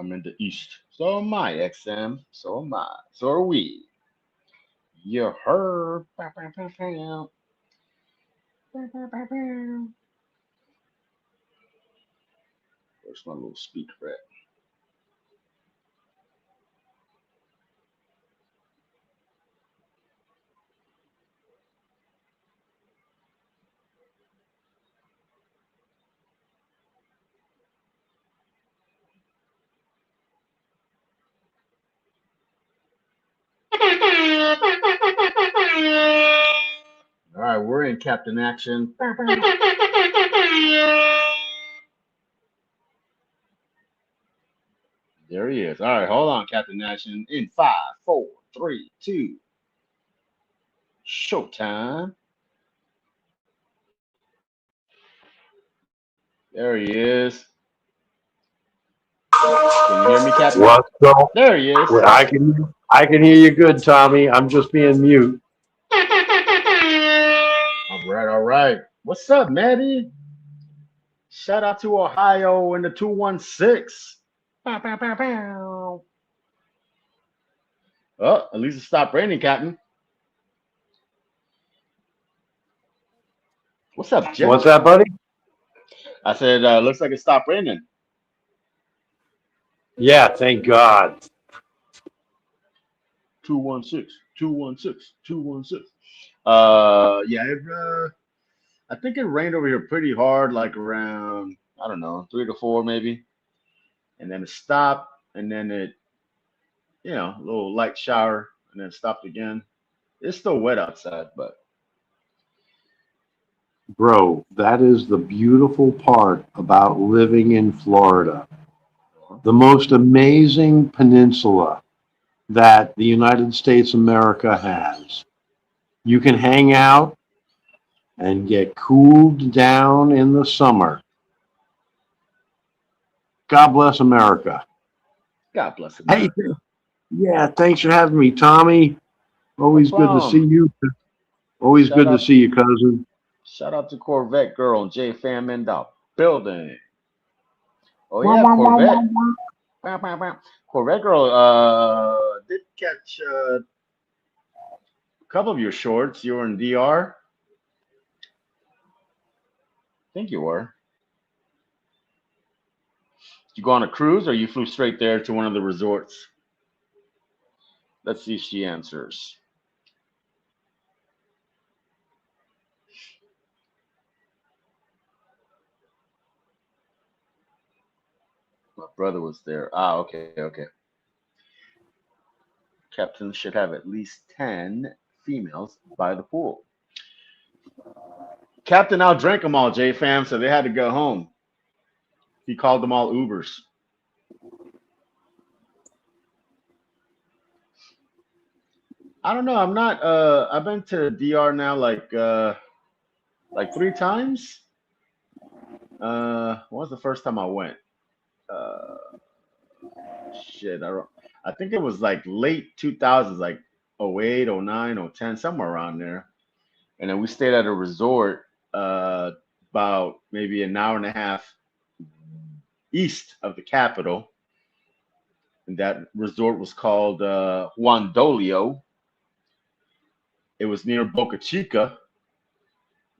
I'm in the East. So am I, XM. So am I. So are we. You heard. Bow, bow, bow, bow. Bow, bow, bow, bow. Where's my little speaker at? All right, we're in Captain Action. There he is. All right, hold on, Captain Action. In five, four, three, two, showtime. There he is. Can you hear me, Captain? What's going? There he is. Well, I can hear you good, Tommy. I'm just being mute. All right, all right. What's up, Maddie? Shout out to Ohio in the 216. Bow, bow, bow, bow. Oh, at least it stopped raining, Captain. What's up, What's Jeff? that, buddy? I said, looks like it stopped raining. Yeah, thank God. 216, 216, 216. Yeah, I think it rained over here pretty hard, like around, I don't know, 3 to 4 maybe. And then it stopped, and then a little light shower, and then stopped again. It's still wet outside, but Bro, that is the beautiful part about living in Florida. The most amazing peninsula that the United States of America has. You can hang out and get cooled down in the summer. God bless America. God bless Hey, America. yeah, thanks for having me, Tommy. No Always good to see problem. you. Always Shout good to out, see you, cousin. shout out to Corvette Girl and J Fam in the building. Oh Wah, yeah, wah, wah, wah, Corvette. wah. Bow, bow, bow. Corvette Girl did catch a couple of your shorts. You were in DR. Think you were. Did you go on a cruise or you flew straight there to one of the resorts? Let's see if she answers. My brother was there. Ah, okay, okay. Captain should have at least 10 females by the pool. Captain outdrank them all, J Fam, so they had to go home. He called them all Ubers. I don't know. I'm not I've been to DR now like 3 times. When was the first time I went? Uh shit, I think it was like late 2000s, like '08, '09, '10, somewhere around there. And then we stayed at a resort uh about maybe an hour and a half east of the capital. And that resort was called Juan Dolio. It was near Boca Chica.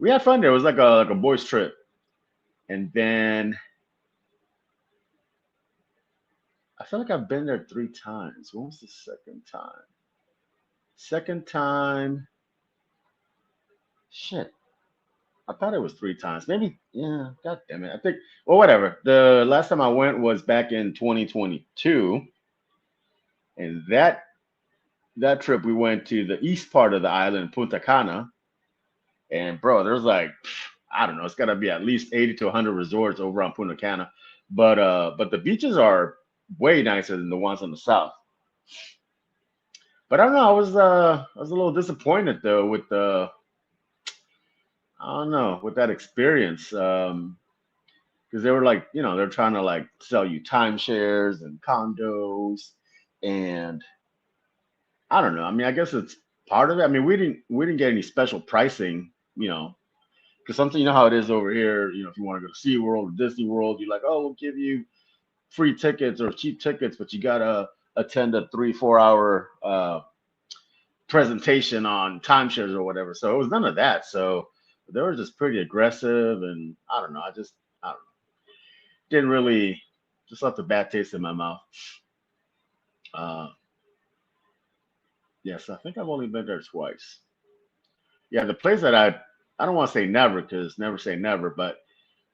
We had fun there. It was like a boys trip. And then I feel like I've been there 3 times. When was the second time? Second time, shit. I thought it was 3 times. Maybe, yeah. God damn it. I think. Well, whatever. The last time I went was back in 2022, and that trip we went to the east part of the island, Punta Cana, and bro, there's like I don't know. It's got to be at least 80 to 100 resorts over on Punta Cana, but the beaches are way nicer than the ones on the south. But I don't know. I was a little disappointed though with the I don't know with that experience. Because they were like, they're trying to like sell you timeshares and condos, and I don't know. I mean, I guess it's part of it. I mean, we didn't get any special pricing, because something how it is over here. If you want to go to SeaWorld or Disney World, you're like, oh, we'll give you free tickets or cheap tickets, but you gotta attend a 3 4 hour presentation on timeshares or whatever. So it was none of that. So they were just pretty aggressive, and I don't know. I don't know, didn't really just left a bad taste in my mouth. Uh, yes, I think I've only been there twice. Yeah, the place that I don't want to say never because never say never, but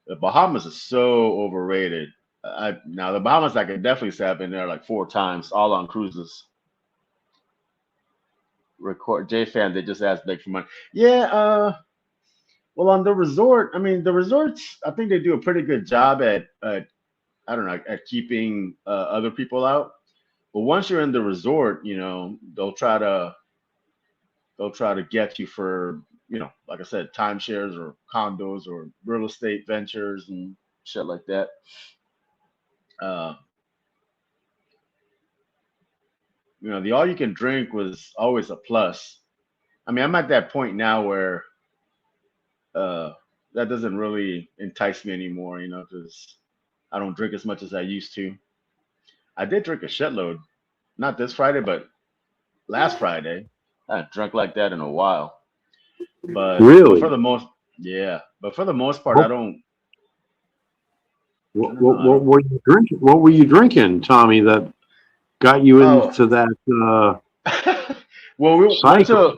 the Bahamas is so overrated. Now the Bahamas I could definitely say I've been there like 4 times, all on cruises. Record J fan, they just asked big for money. Yeah, well on the resort, I mean the resorts, I think they do a pretty good job at I don't know at keeping other people out. But once you're in the resort, they'll try to get you for, like I said, timeshares or condos or real estate ventures and shit like that. Uh, the all you can drink was always a plus. I mean, I'm at that point now where uh, that doesn't really entice me anymore, because I don't drink as much as I used to. I did drink a shitload, not this Friday, but last Friday. I hadn't drunk like that in a while. But for Really? the most, yeah, but for the most part, What, I don't know, I what don't. were you drinking? What were you drinking, Tommy, that got you Oh, into that well, we went cycle? to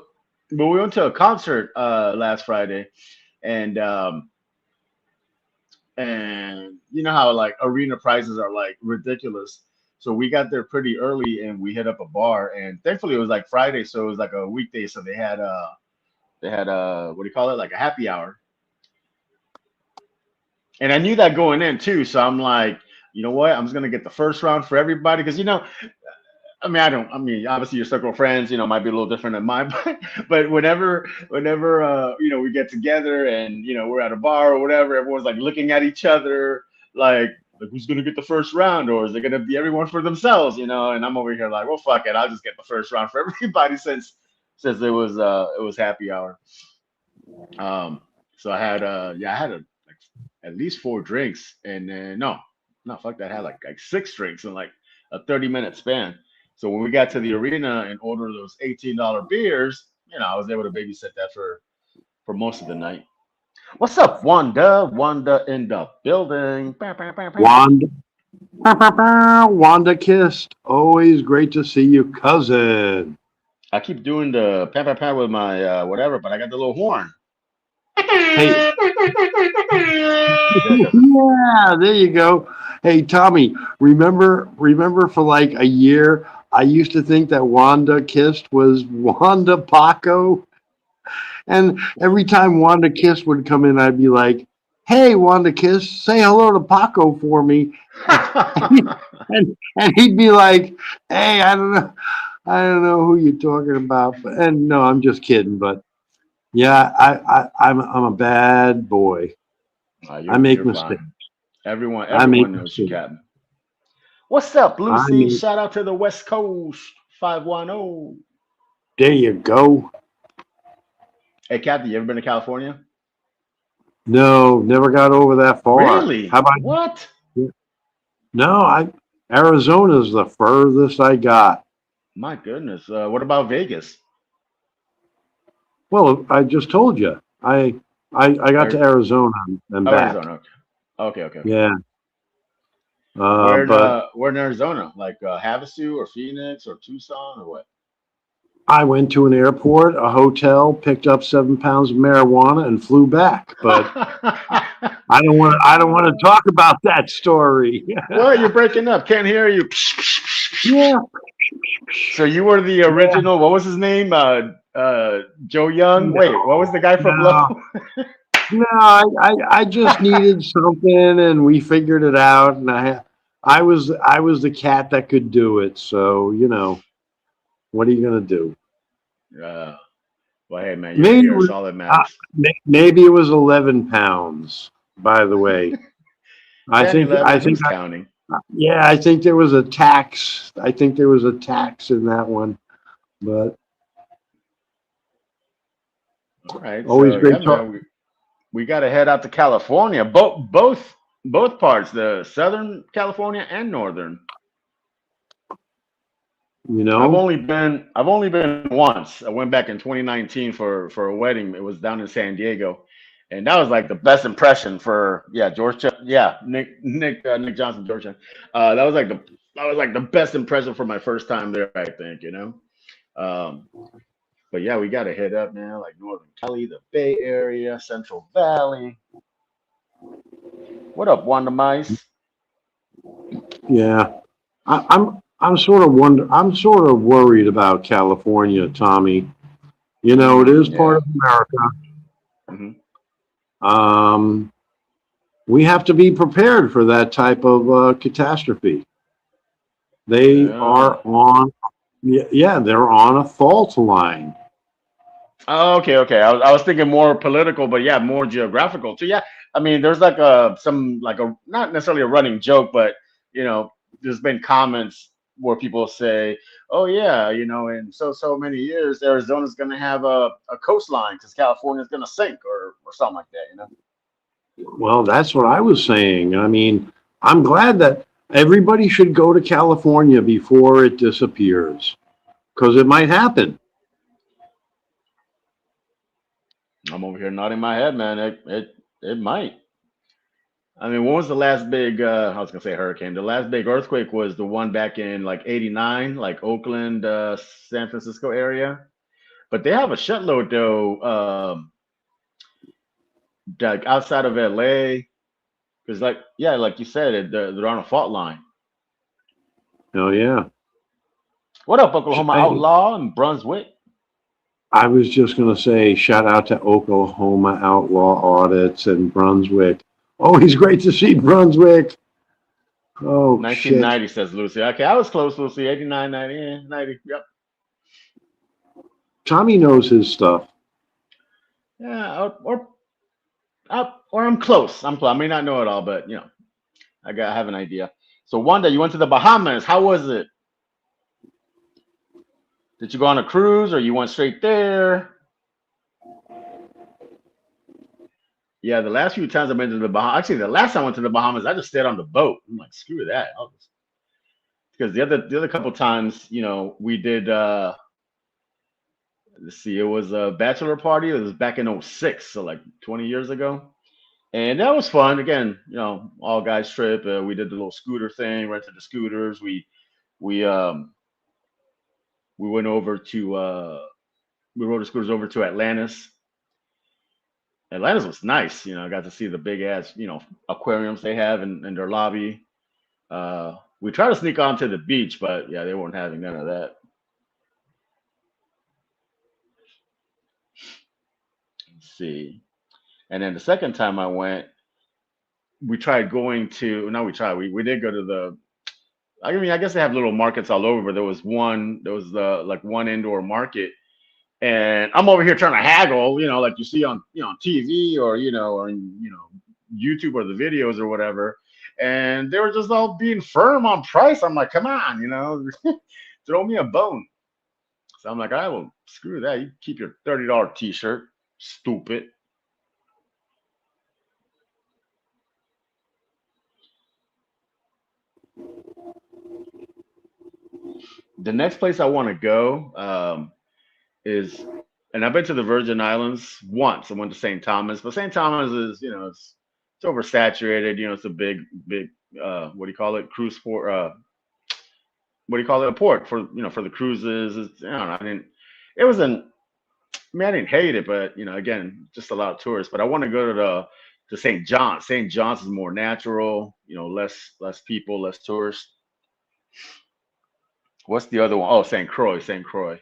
we went to a concert last Friday, and you know how like arena prices are like ridiculous. So we got there pretty early and we hit up a bar, and thankfully it was like Friday, so it was like a weekday, so they had what do you call it, like a happy hour. And I knew that going in too, so I'm like, you know what, I'm just gonna get the first round for everybody because I mean, I don't. I mean, obviously your circle of friends, might be a little different than mine, but whenever we get together and we're at a bar or whatever, everyone's like looking at each other, like who's gonna get the first round, or is it gonna be everyone for themselves, And I'm over here like, well, fuck it, I'll just get the first round for everybody since it was happy hour. Um, so I had like at least 4 drinks, and then no, fuck that, I had like 6 drinks in like a 30-minute span. So when we got to the arena and ordered those $18 beers, I was able to babysit that for most of the night. What's up, Wanda? Wanda in the building. Bow, bow, bow, bow. Wanda, Wanda kissed. Always great to see you, cousin. I keep doing the pat pat pat with my whatever, but I got the little horn. Hey, There it goes. yeah, there you go. Hey, Tommy, remember for like a year, I used to think that Wanda kissed was Wanda Paco. And every time Wanda Kiss would come in, I'd be like, "Hey, Wanda Kiss, say hello to Paco for me." And he'd be like, "Hey, I don't know who you're talking about." And no, I'm just kidding. But yeah, I'm a bad boy. I you're make fine. mistakes. Everyone I make everyone knows you, mistakes. Captain. What's up, I Lucy? make. Shout out to the West Coast 510. There you go. Hey, Captain, you ever been to California? No, never got over that far. How Really? about What? you? No, I Arizona's the furthest I got. My goodness. What about Vegas? Well, I just told you. I got to Or Arizona and back. Arizona? Okay. Okay. Yeah. Where in But uh, where in Arizona? Like Havasu or Phoenix or Tucson or what? I went to an airport, a hotel, picked up 7 pounds of marijuana, and flew back. But I don't want. I don't want to talk about that story. What? You're breaking up. Can't hear you. Yeah. So you were the Yeah. original. What was his name? Joe Young. No. Wait, what was the guy from Low? No. No. I just needed something, and we figured it out. And I was the cat that could do it. So what are you gonna do? uh, well, hey man, you're Maybe it here. It's was, all that matters. maybe it was 11 pounds. By the way, I 10, think 11. I think Who's counting? yeah, I think there was a tax. I think there was a tax in that one. But All right. always So yeah, great talk. man, we got to head out to California. Both Both parts, the Southern California and Northern. You know? I've only been once. I went back in 2019 for a wedding. It was down in San Diego, and that was like the best impression for yeah Georgia. Yeah, Nick Johnson, Georgia. That was like the best impression for my first time there. I think Um, but yeah, we got to hit up now, like Northern Cali, the Bay Area, Central Valley. What up, Wanda Mice? Yeah. I'm I'm sort of worried about California, Tommy. You know, it is part Yeah. of America. Hmm. Um, we have to be prepared for that type of catastrophe. They Yeah. are on, yeah, they're on a fault line. Oh, okay, okay. I was thinking more political, but yeah, more geographical too. Yeah, I mean, there's like some like a not necessarily a running joke, but you know, there's been comments where people say, "Oh yeah, in so many years, Arizona's going to have a coastline because California's going to sink or something like that." Well, that's what I was saying. I mean, I'm glad that everybody should go to California before it disappears because it might happen. I'm over here nodding my head, man. It might. I mean, when was the last big? I was gonna say hurricane. The last big earthquake was the one back in like '89, like Oakland, San Francisco area. But they have a shitload though, like outside of LA, because like yeah, like you said, they're on a fault line. Oh, yeah. What up, Oklahoma Outlaw and Brunswick? I was just going to say, shout out to Oklahoma Outlaw Audits and Brunswick. Always great to see Brunswick. Oh, shit. 1990 says Lucy. Okay, I was close, Lucy. 89, 90, 90. Yep. Tommy knows his stuff. Yeah, or I'm close. I'm close. I may not know it all, but I have an idea. So Wanda, you went to the Bahamas. How was it? Did you go on a cruise or you went straight there? Yeah, the last few times I've been to the Bahamas, actually, the last time I went to the Bahamas, I just stayed on the boat. I'm like, screw that. Because the other couple times, we did. Let's see, it was a bachelor party. It was back in '06, so like 20 years ago, and that was fun. Again, all guys trip. We did the little scooter thing, rented the scooters. We we went over to we rode the scooters over to Atlantis. Atlantis was nice. I got to see the big ass, aquariums they have in their lobby. We tried to sneak onto the beach, but yeah, they weren't having none of that. Let's see. And then the second time I went, we tried going to, no, we tried, we did go to I mean, I guess they have little markets all over, but there was like one indoor market. And I'm over here trying to haggle, like you see on, on TV or, or in, YouTube or the videos or whatever. And they were just all being firm on price. I'm like, come on, throw me a bone. So I'm like, I will screw that. You keep your $30 t-shirt, stupid. The next place I want to go is, and I've been to the Virgin Islands once. I went to St. Thomas, but St. Thomas is, it's oversaturated. It's a big, what do you call it? Cruise port. What do you call it? A port for, for the cruises. I don't know. It wasn't, I mean, I didn't hate it, but, again, just a lot of tourists. But I want to go to St. John's. St. John's is more natural, less people, less tourists. What's the other one? Oh, St. Croix, St. Croix.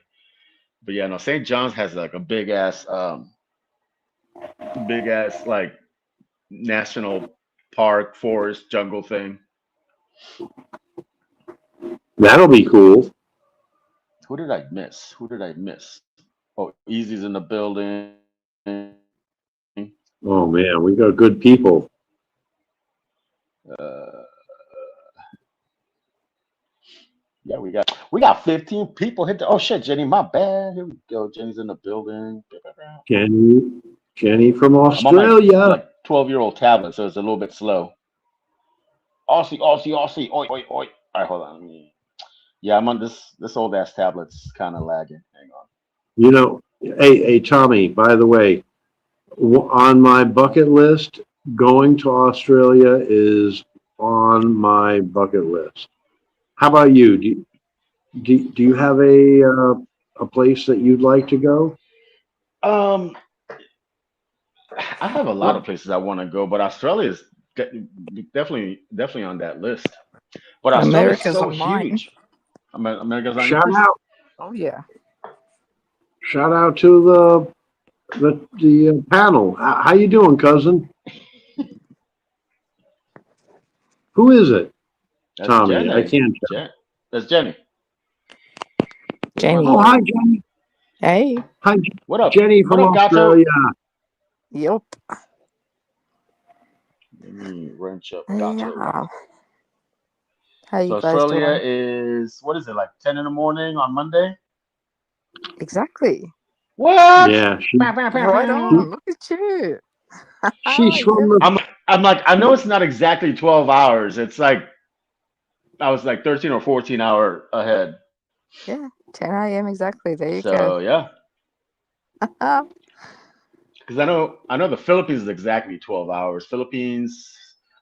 But yeah, no, St. John's has like a big ass like national park, forest, jungle thing. That'll be cool. Who did I miss? Who did I miss? Oh, Easy's in the building. Oh, man, we got good people. Uh, yeah, we got 15 people hit the. Oh shit, Jenny, my bad. Here we go. Jenny's in the building. Jenny from I'm on my Australia. like 12-year-old tablet, so it's a little bit slow. Aussie, Aussie, Aussie. Oi, oi, oi. All right, hold on. Yeah, I'm on this old ass tablet's kind of lagging. Hang on. You know, hey, Tommy, by the way, on my bucket list, going to Australia is on my bucket list. How about you? Do you have a place that you'd like to go? Um, I have a lot Well, of places I want to go, but Australia is definitely on that list. But Australia is America's so on mine. huge. America's on shout yours. out, Oh yeah. shout out to the panel. How you doing, cousin? Who is it? That's Tommy, I Jenny. can't tell. That's Jenny. What's going Jenny. Oh, on, hi, Jenny? Jenny. Hey. Hi, What up? Jenny What from up, Gato? Australia. Yep. Let me wrench up Gato. Yeah. How you So guys Australia doing? is what is it like 10 in the morning on Monday? Exactly. What? Yeah, Bow, bow, bow, Right she on. bow. Look at you. she's Yep. from the I'm like I know it's not exactly 12 hours. It's like I was like 13 or 14 hour ahead. Yeah. 10 a.m. exactly. There you go. So yeah, because I know the Philippines is exactly 12 hours. Philippines,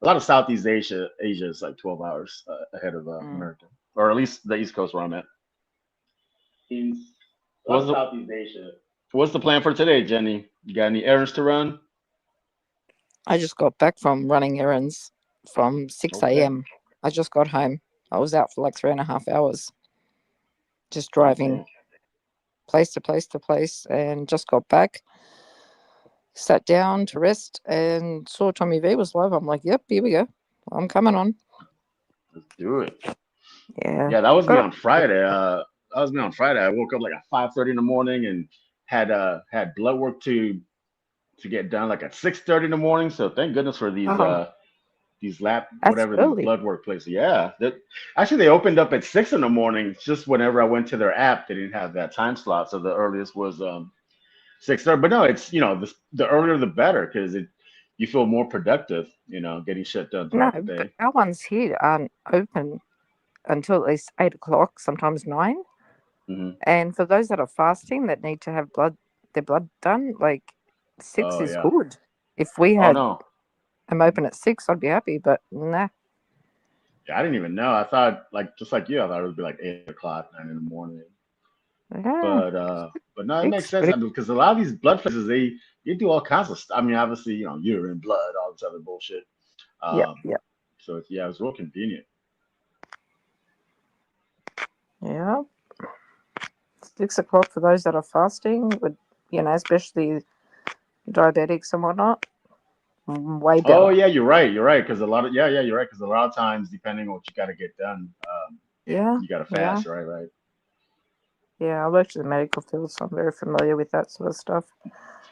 a lot of Southeast Asia is like 12 hours ahead of Mm. America, or at least the East Coast where I'm at. What's the Southeast Asia? What's the plan for today, Jenny? You got any errands to run? I just got back from running errands from 6 Okay, a.m. I just got home. I was out for like 3.5 hours, just driving okay. place to place to place, and just got back. Sat down to rest and saw Tommy V was live. I'm like, yep, here we go. I'm coming on. Let's do it. Yeah. Yeah, that was me Got on Friday. That was me on Friday. I woke up like at 5:30 in the morning and had blood work to get done like at 6:30 in the morning. So thank goodness for oh, these lab that's whatever these early. blood work places. Yeah, actually they opened up at 6 in the morning. It's just whenever I went to their app, they didn't have that time slot. So the earliest was 6:30. But no, it's the earlier the better because you feel more productive. Getting shit done No, throughout the but day. our ones here aren't open until at least 8 o'clock, sometimes 9. Hmm. And for those that are fasting that need to have their blood done, like 6 Oh is yeah. good. If we Oh had no. them open at 6, I'd be happy. But nah, Yeah, I didn't even know. I thought like just like you, I thought it would be like 8 o'clock, 9 in the morning. yeah, But no, it makes 6. sense. I mean, because a lot of these blood places, they do all kinds of stuff. I mean, obviously, urine, blood, all this other bullshit. Yep, Um, yep, so it's real convenient. yeah. 6 o'clock for those that are fasting would, especially diabetics and whatnot, way Oh better. yeah, you're right. You're right. Because a lot of yeah, you're right. Because a lot of times, depending on what you got to get done, Yeah, you got to yeah, fast, right? Right. yeah. I worked in the medical field, so I'm very familiar with that sort of stuff.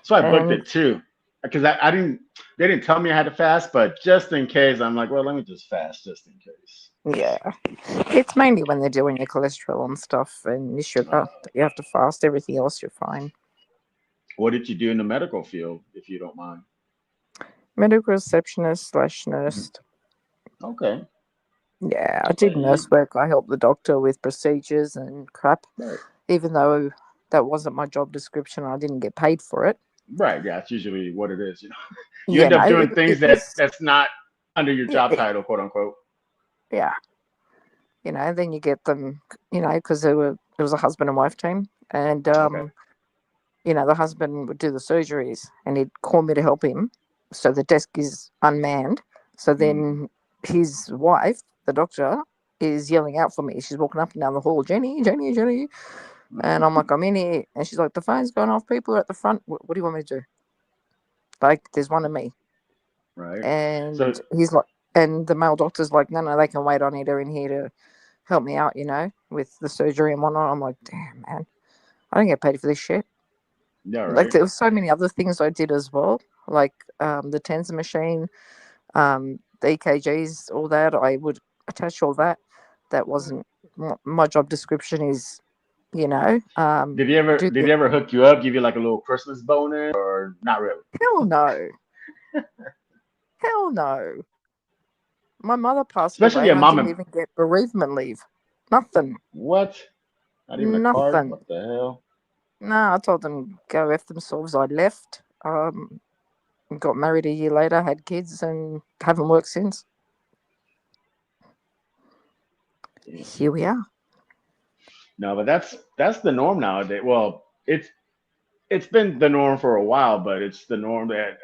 So I booked And it too. Because I didn't, they didn't tell me I had to fast, but just in case, I'm like, well, let me just fast just in case. yeah, it's mainly when they're doing your cholesterol and stuff and your sugar Uh, that you have to fast. Everything else, you're fine. what did you do in the medical field, if you don't mind? Medical receptionist slash nurse. Okay. Yeah, I did Okay. nurse work. I helped the doctor with procedures and crap, Right. even though that wasn't my job description. I didn't get paid for it. Right. Yeah. It's usually what it is. You Yeah, end no, up doing it things was, that's not under your yeah, job title, quote unquote. yeah. Then you get them, because it was a husband and wife team, and Okay. the husband would do the surgeries, and he'd call me to help him. So the desk is unmanned. So Mm. then his wife, the doctor, is yelling out for me. She's walking up and down the hall, Jenny, Jenny, Jenny. And I'm like, I'm in here. And she's like, the phone's going off. People are at the front. What do you want me to do? Like, there's one of me. Right. And So he's like, and the male doctor's like, no, they can wait. I need her in here to help me out, with the surgery and whatnot. I'm like, damn, man, I don't get paid for this shit. yeah. Like, Right. there was so many other things I did as well, like the Tensa machine, the EKGs, all that. I would attach all that. That wasn't my job description. Is Did he ever do did the he ever hook you up, give you like a little Christmas bonus, or not really? hell no, hell no. My mother passed Especially away, your and I mom didn't and even get bereavement leave. Nothing. what? Not even a card? Nothing. What the hell? No, I told them go f themselves. I left. Got married a year later, had kids, and haven't worked since. Yeah. Here we are. No, but that's the norm nowadays. Well, it's been the norm for a while, but it's the norm that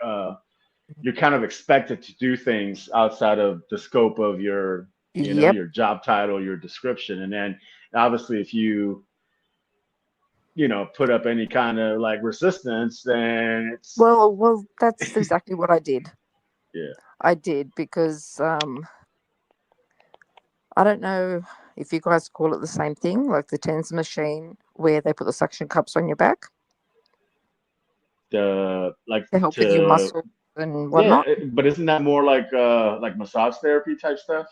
you're kind of expected to do things outside of the scope of your, Yep. your job title, your description, and then obviously if you put up any kind of like resistance, then it's Well, that's exactly what I did. yeah. I did because I don't know if you guys call it the same thing, like the TENS machine where they put the suction cups on your back The like to help with your to muscles and yeah, whatnot. but isn't that more like massage therapy type stuff?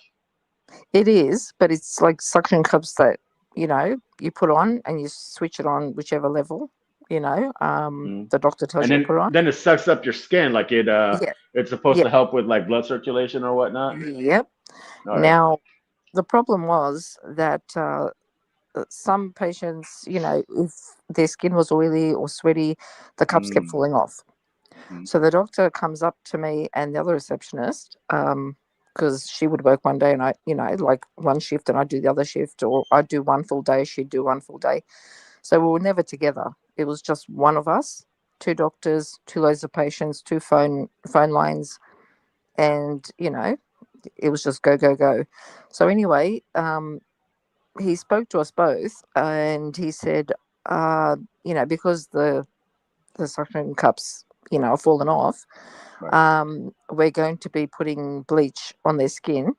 It is, but it's like suction cups that you put on and you switch it on whichever level Mm. the doctor tells And you to then put on. then it sucks up your skin like Yeah, it's supposed to yeah, help with like blood circulation or whatnot. yep. All right. Now the problem was that some patients, if their skin was oily or sweaty, the cups kept Mm, falling off. mm, So the doctor comes up to me and the other receptionist, because she would work one day and I, like one shift and I'd do the other shift, or I'd do one full day, she'd do one full day. So we were never together. It was just one of us, two doctors, two loads of patients, two phone lines, and it was just go go go. So anyway, he spoke to us both and he said, uh, because the suction cups, have fallen off, right. we're going to be putting bleach on their skin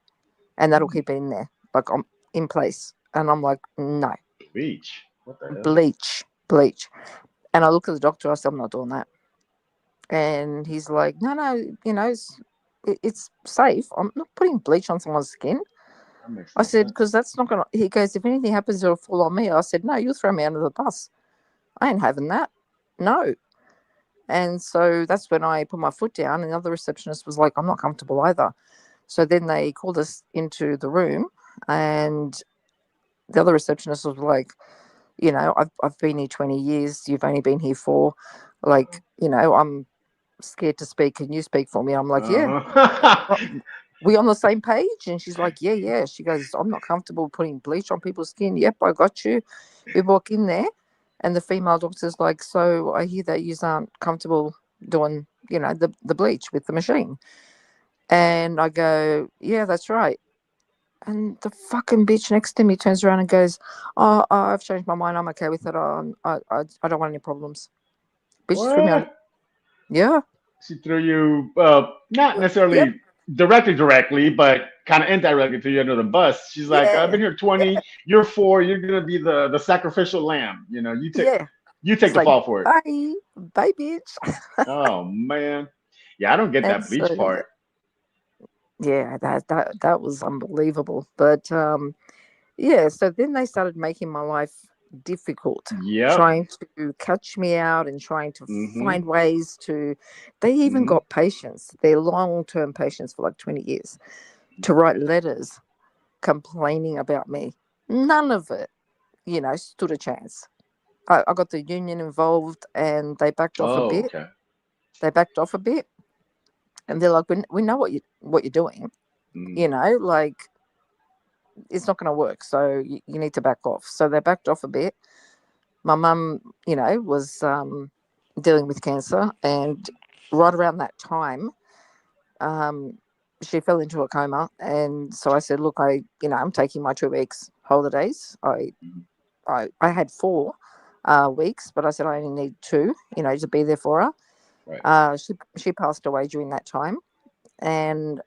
and that'll Mm, keep it in there, like in place. And I'm like, no, bleach. What the hell? bleach. And I look at the doctor, I said, I'm not doing that. And he's like, no, it's safe. I'm not putting bleach on someone's skin. That makes I no said, sense. because that's not going to, he goes, if anything happens, it'll fall on me. I said, no, you'll throw me under the bus. I ain't having that. No. And so that's when I put my foot down, and the other receptionist was like, I'm not comfortable either. So then they called us into the room, and the other receptionist was like, I've been here 20 years. You've only been here 4. Like, I'm scared to speak. Can you speak for me? I'm like, yeah. Uh-huh. We on the same page? And she's like, yeah, yeah. She goes, I'm not comfortable putting bleach on people's skin. Yep, I got you. We walk in there, and the female doctor's like, so I hear that you aren't comfortable doing, the bleach with the machine. And I go, yeah, that's right. And the fucking bitch next to me turns around and goes, oh, I've changed my mind. I'm okay with it. I don't want any problems. Bitch threw me under. What? Yeah. She threw you, not Yep. necessarily directly, but kind of indirectly threw you under the bus. She's like, I've Yeah. been here 20, you're 4, you're gonna be the sacrificial lamb. Yeah. You take It's the like, fall for it. bye. Bye, bitch. Oh man. Yeah, I don't get And that so, bleach part. yeah, that was unbelievable. But yeah, so then they started making my life difficult, Yep. trying to catch me out and trying to Mm-hmm. find ways to. They even Mm-hmm. got patients, their long term patients for like 20 years, to write letters complaining about me. None of it, stood a chance. I got the union involved and they backed off a Oh, bit. okay. They backed off a bit and they're like, we know what you're doing, Mm, like it's not going to work. So you need to back off. So they backed off a bit. My mum, was dealing with cancer, and right around that time, um, she fell into a coma. And so I said, look, I'm taking my 2 weeks holidays. mm, I had 4 weeks, but I said I only need 2, to be there for her. right. She passed away during that time, and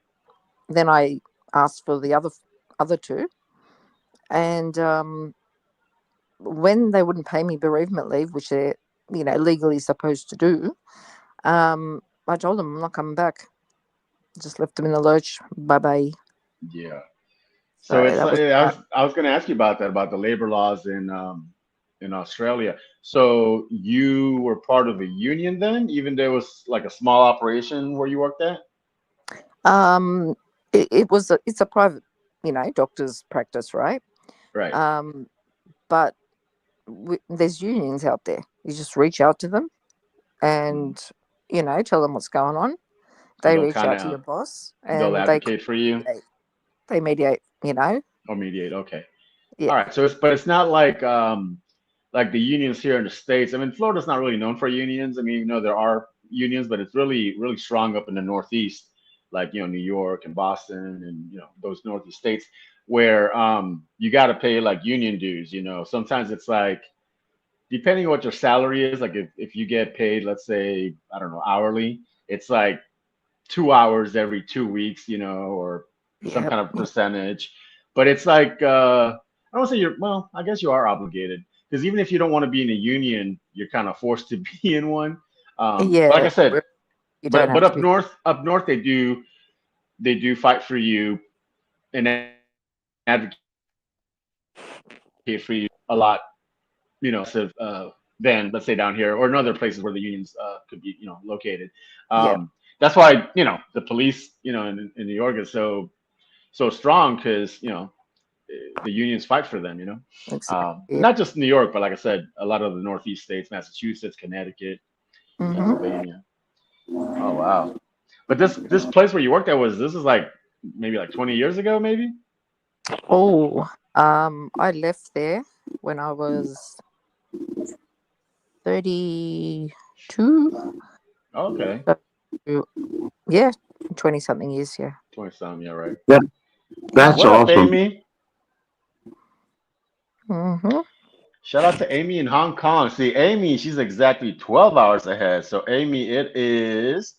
then I asked for the other 2, and when they wouldn't pay me bereavement leave, which they're legally supposed to do, I told them I'm not coming back. Just left them in the lurch. Bye bye. Yeah. So So it's that was that. I was going to ask you about that about the labor laws in Australia. So you were part of a union then, even though it was like a small operation where you worked at? Um, it's a private, doctor's practice, right? Right. But there's unions out there. You just reach out to them and tell them what's going on. They They'll reach kind out to your of boss they'll and advocate for you they mediate. or mediate. Okay. Yeah, All right. So it's not like the unions here in the States. I mean, Florida's not really known for unions. I mean, there are unions, but it's really, really strong up in the Northeast, like, New York and Boston and, those Northeast states where you got to pay like union dues. Sometimes it's like, depending on what your salary is, like if you get paid, let's say, I don't know, hourly, it's like 2 hours every 2 weeks, or some yeah, kind of percentage. But it's like, I don't say well, I guess you are obligated because even if you don't want to be in a union, you're kind of forced to be in one. But like I yeah. said, You don't but have to up north they do fight for you and advocate for you a lot, so, than let's say down here or in other places where the unions could be, located. Yeah, That's why the police, in New York is so strong because the unions fight for them. exactly. Yeah. Not just New York, but like I said, a lot of the Northeast states, Massachusetts, Connecticut, Mm-hmm. Pennsylvania. Oh wow! But this place where you worked at this is like maybe like 20 years ago, maybe. Oh, I left there when I was 32. Okay, So, yeah, 20 something years. Yeah. 20 something. Yeah, right. That, that's What up, awesome. Amy? Mm-hmm. Shout out to Amy in Hong Kong. See, Amy, she's exactly 12 hours ahead. So, Amy, it is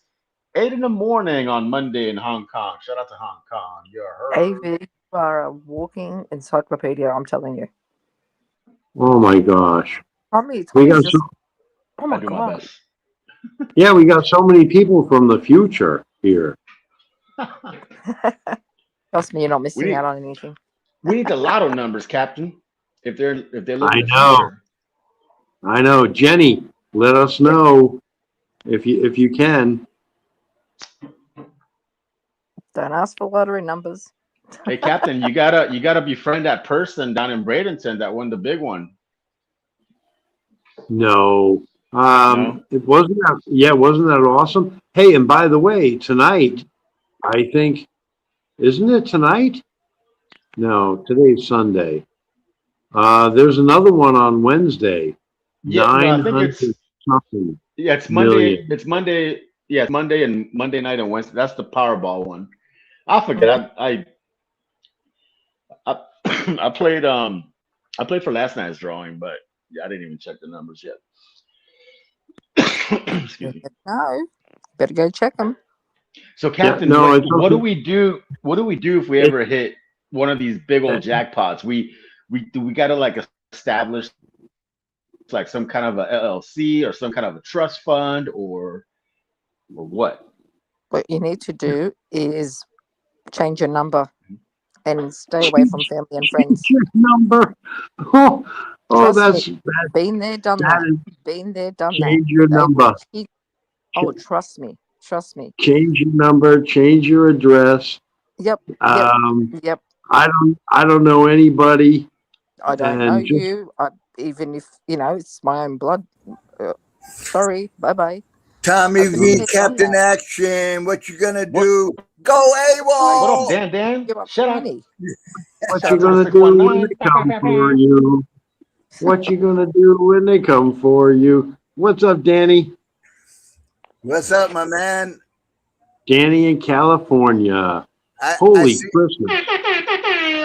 8 in the morning on Monday in Hong Kong. Shout out to Hong Kong. You're her. AV, you are a walking encyclopedia. I'm telling you. Oh my gosh. We Tommy's got just. so, Oh I my do my god. best. yeah, we got so many people from the future here. Trust me, you're not we missing need out on anything. we need the lotto numbers, Captain. If they live in I the know. future. I know. Jenny, let us know if you can. Don't ask for lottery numbers. Hey, Captain, you gotta befriend that person down in Bradenton that won the big one. No. No. Wasn't that awesome? Hey, and by the way, tonight, I think, isn't it tonight? No, today's Sunday. There's another one on Wednesday, Yeah. No, I think 900 something it's Monday. million. It's Monday. Yeah, it's Monday night and Wednesday. That's the Powerball one. I forget. I I played for last night's drawing, but yeah, I didn't even check the numbers yet. Excuse me. No, better go check them. So, Yeah, Captain, no, it's what do okay. we do? What do we do if we It, ever hit one of these big old jackpots? We got to like establish like some kind of a LLC or some kind of a trust fund or what? What you need to do is change your number and stay away from family and friends. number. Oh, Trust me. that Been there, done that that. is Been there, done that. change your They will number. cheat. Oh, trust me. Trust me. Change your number. Change your address. Yep. Yep. Yep. I don't know anybody, I don't know and just you. Even if it's my own blood. Sorry. Bye bye. Tommy I've been V, there, done Captain that. Action. What you gonna What do? Go what up, AWOL! Dan? Give up Shut up. money. what Shout you out to the gonna do when they 619. come for you? What you gonna do when they come for you? What's up, Danny? What's up, my man? Danny in California. I Holy see. Christmas!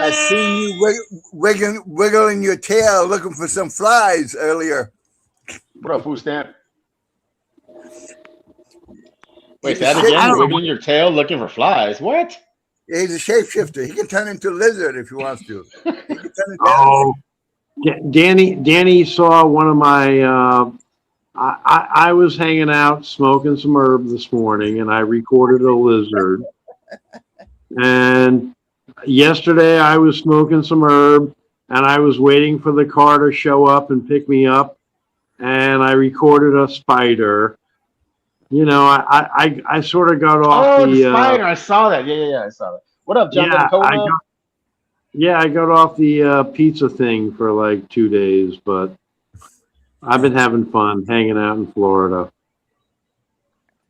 I seen you wiggling your tail, looking for some flies earlier. What up, food stamp? Wait, He's say a that again? I You're don't know. wiggling your tail looking for flies. What? He's a shapeshifter. He can turn into a lizard if he wants to. He can turn into Oh, Danny saw one of my. I was hanging out smoking some herb this morning, and I recorded a lizard. And yesterday I was smoking some herb, and I was waiting for the car to show up and pick me up, and I recorded a spider. I sort of got off Oh, the the. spider. I saw that. Yeah, I saw that. What up, John? Yeah, Cold I up? I got off the pizza thing for like 2 days, but I've been having fun hanging out in Florida.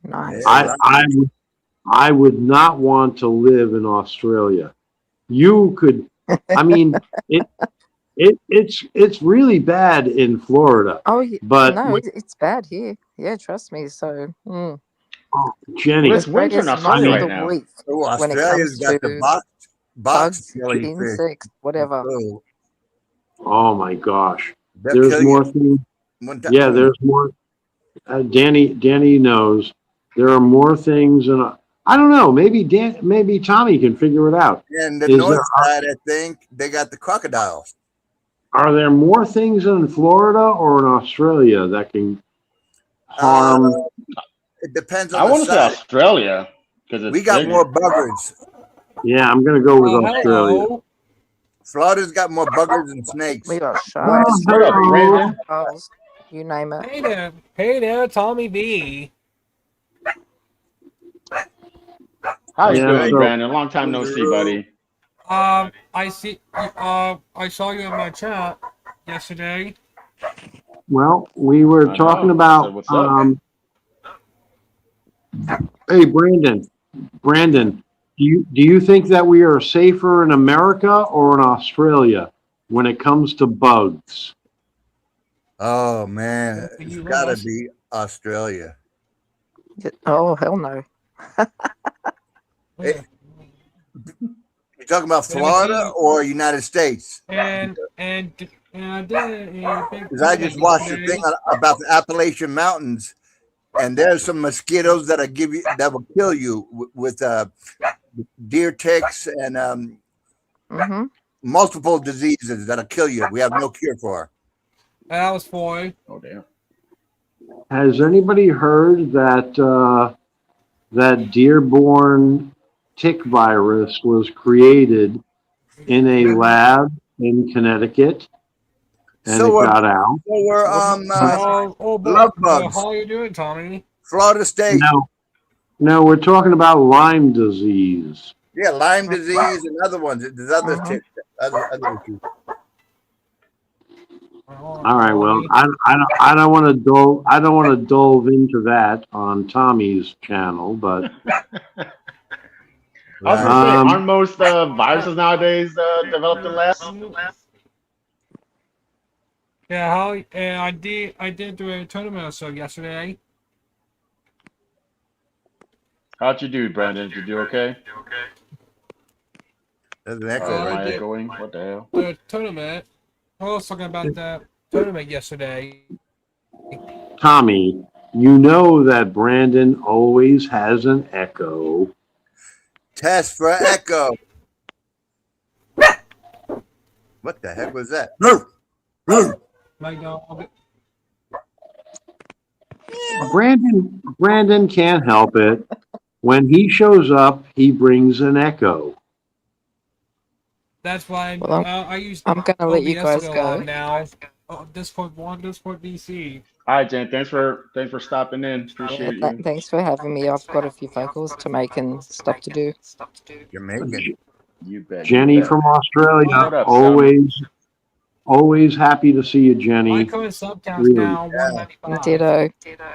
Nice. Yeah, I would not want to live in Australia. You could, I mean, it's really bad in Florida, Oh, yeah. but No, it's bad here. Yeah, trust me. So, Well, Jenny, it's winter in Australia's not Australia for right the now. weak Oh, when it Australia's comes got the to box bugs, jellyfish. insects, whatever. Oh, oh my gosh, they'll there's kill more you things. one time. Yeah, there's more. Danny knows there are more things, and I don't know. Maybe Tommy can figure it out. And the Is north there side, I think they got the crocodiles. are there more things in Florida or in Australia that can Uh, harm? it depends I on the want to say side. Australia because it's We got bigger. more buggers. Yeah, I'm gonna go with Australia. Hello. Florida's got more buggers than snakes. We got sharks, What up, Brandon? crocodiles, you name it. Hey there, Tommy B. How you Yeah, doing, so- Brandon? Long time no see, buddy. I saw you in my chat yesterday. Well, we were I talking know. about. So what's up? Hey, Brandon, do you think that we are safer in America or in Australia when it comes to bugs? Oh man, For it's you, gotta Ross. be Australia. Oh, hell no. Hey. You talking about Florida or United States? And I did a big. Because I just watched the thing about the Appalachian Mountains, and there's some mosquitoes that will kill you with deer ticks and Mm-hmm. multiple diseases that'll kill you. We have no cure for. That was for. Oh damn. Has anybody heard that that deer-borne tick virus was created in a lab in Connecticut and So it we're- got out? So we're Love love bugs. How are you doing, Tommy? Florida State. No, we're talking about Lyme disease. Yeah, Lyme disease and other ones. There's other Uh-huh. ticks, other issues. All right, well, I don't want to delve into that on Tommy's channel, but I was gonna say, Um, aren't most viruses nowadays developed in labs? Yeah, how? I did do a tournament or so yesterday. How'd you do, Brandon? Did you do okay? There's an echo Am right I there. echoing? What the hell? The tournament. I was talking about the tournament yesterday. Tommy, you know that Brandon always has an echo. Test for echo. What the heck was that? My dog. Brandon can't help it. When he shows up, he brings an echo. That's why Well, I use. I'm gonna let you OBS guys to go. on now. Oh, Discord 1, Discord DC. All right, Jen. Thanks for stopping in. Appreciate Yeah, you. thanks for having me. I've got a few phone calls to make and stuff to do. Jamaican. You bet. Jenny you bet. from Australia, What up, son? always happy to see you, My Jenny. current sub count's Really? now 195. Ditto.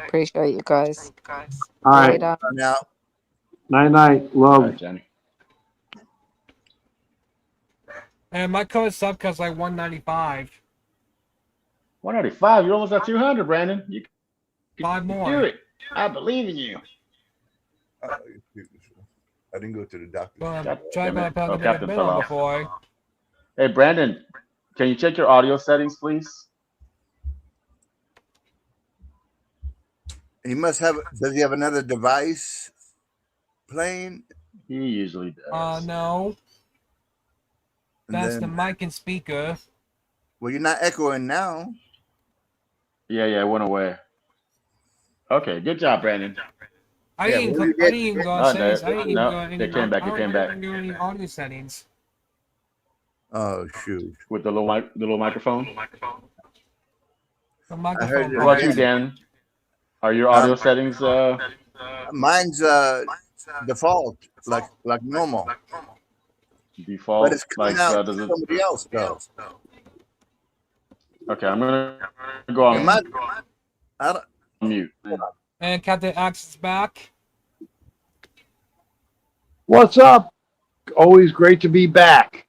Appreciate you guys. All right, Later. Now, night, All love. right, Jenny. And my current sub count's like 195. 195. You're almost at 200, Brandon. You can 5 do more. it. I believe in you. I didn't go to the doctor. Well, God tried damn my it. pound Oh, to Captain been fell on off. before. Hey, Brandon, can you check your audio settings, please? He must have. Does he have another device playing? He usually does. No. And That's the then, mic and speaker. well, you're not echoing now. Yeah, it went away. Okay, good job, Brandon. I Yeah, didn't what do you I get? didn't even go Oh, on no, settings. I didn't even no, go any. they came back, I they don't came back. even do any audio settings. Oh shoot! With the little microphone. The I microphone. heard you. How about you, Dan? Are your audio settings Mine's default, like normal. default. but it's coming Like, out does to it? somebody else though. Okay, I'm gonna go Am on I don't, mute. And Captain Axe is back. What's up? Always great to be back.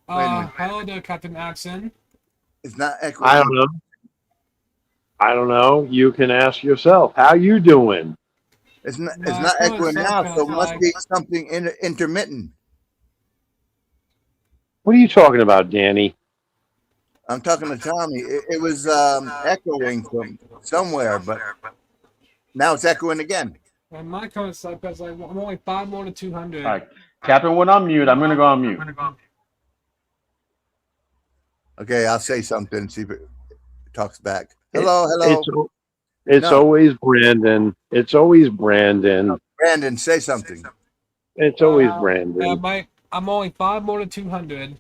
Wait a minute. Hello there, Captain Axon. it's not echoing. I don't know. I don't know. You can ask yourself. How you doing? It's not My phone echoing is now, so so it must like- be something intermittent. What are you talking about, Danny? I'm talking to Tommy. It was echoing from somewhere, but now it's echoing again. And my phone is like, because I'm only 5 more to 200. All right, Captain went on mute. I'm gonna go on mute. Okay, I'll say something, see if it talks back. Hello, hello. It's No. always Brandon. It's always Brandon. Brandon, say something. It's always Brandon. I'm only 5 more to 200.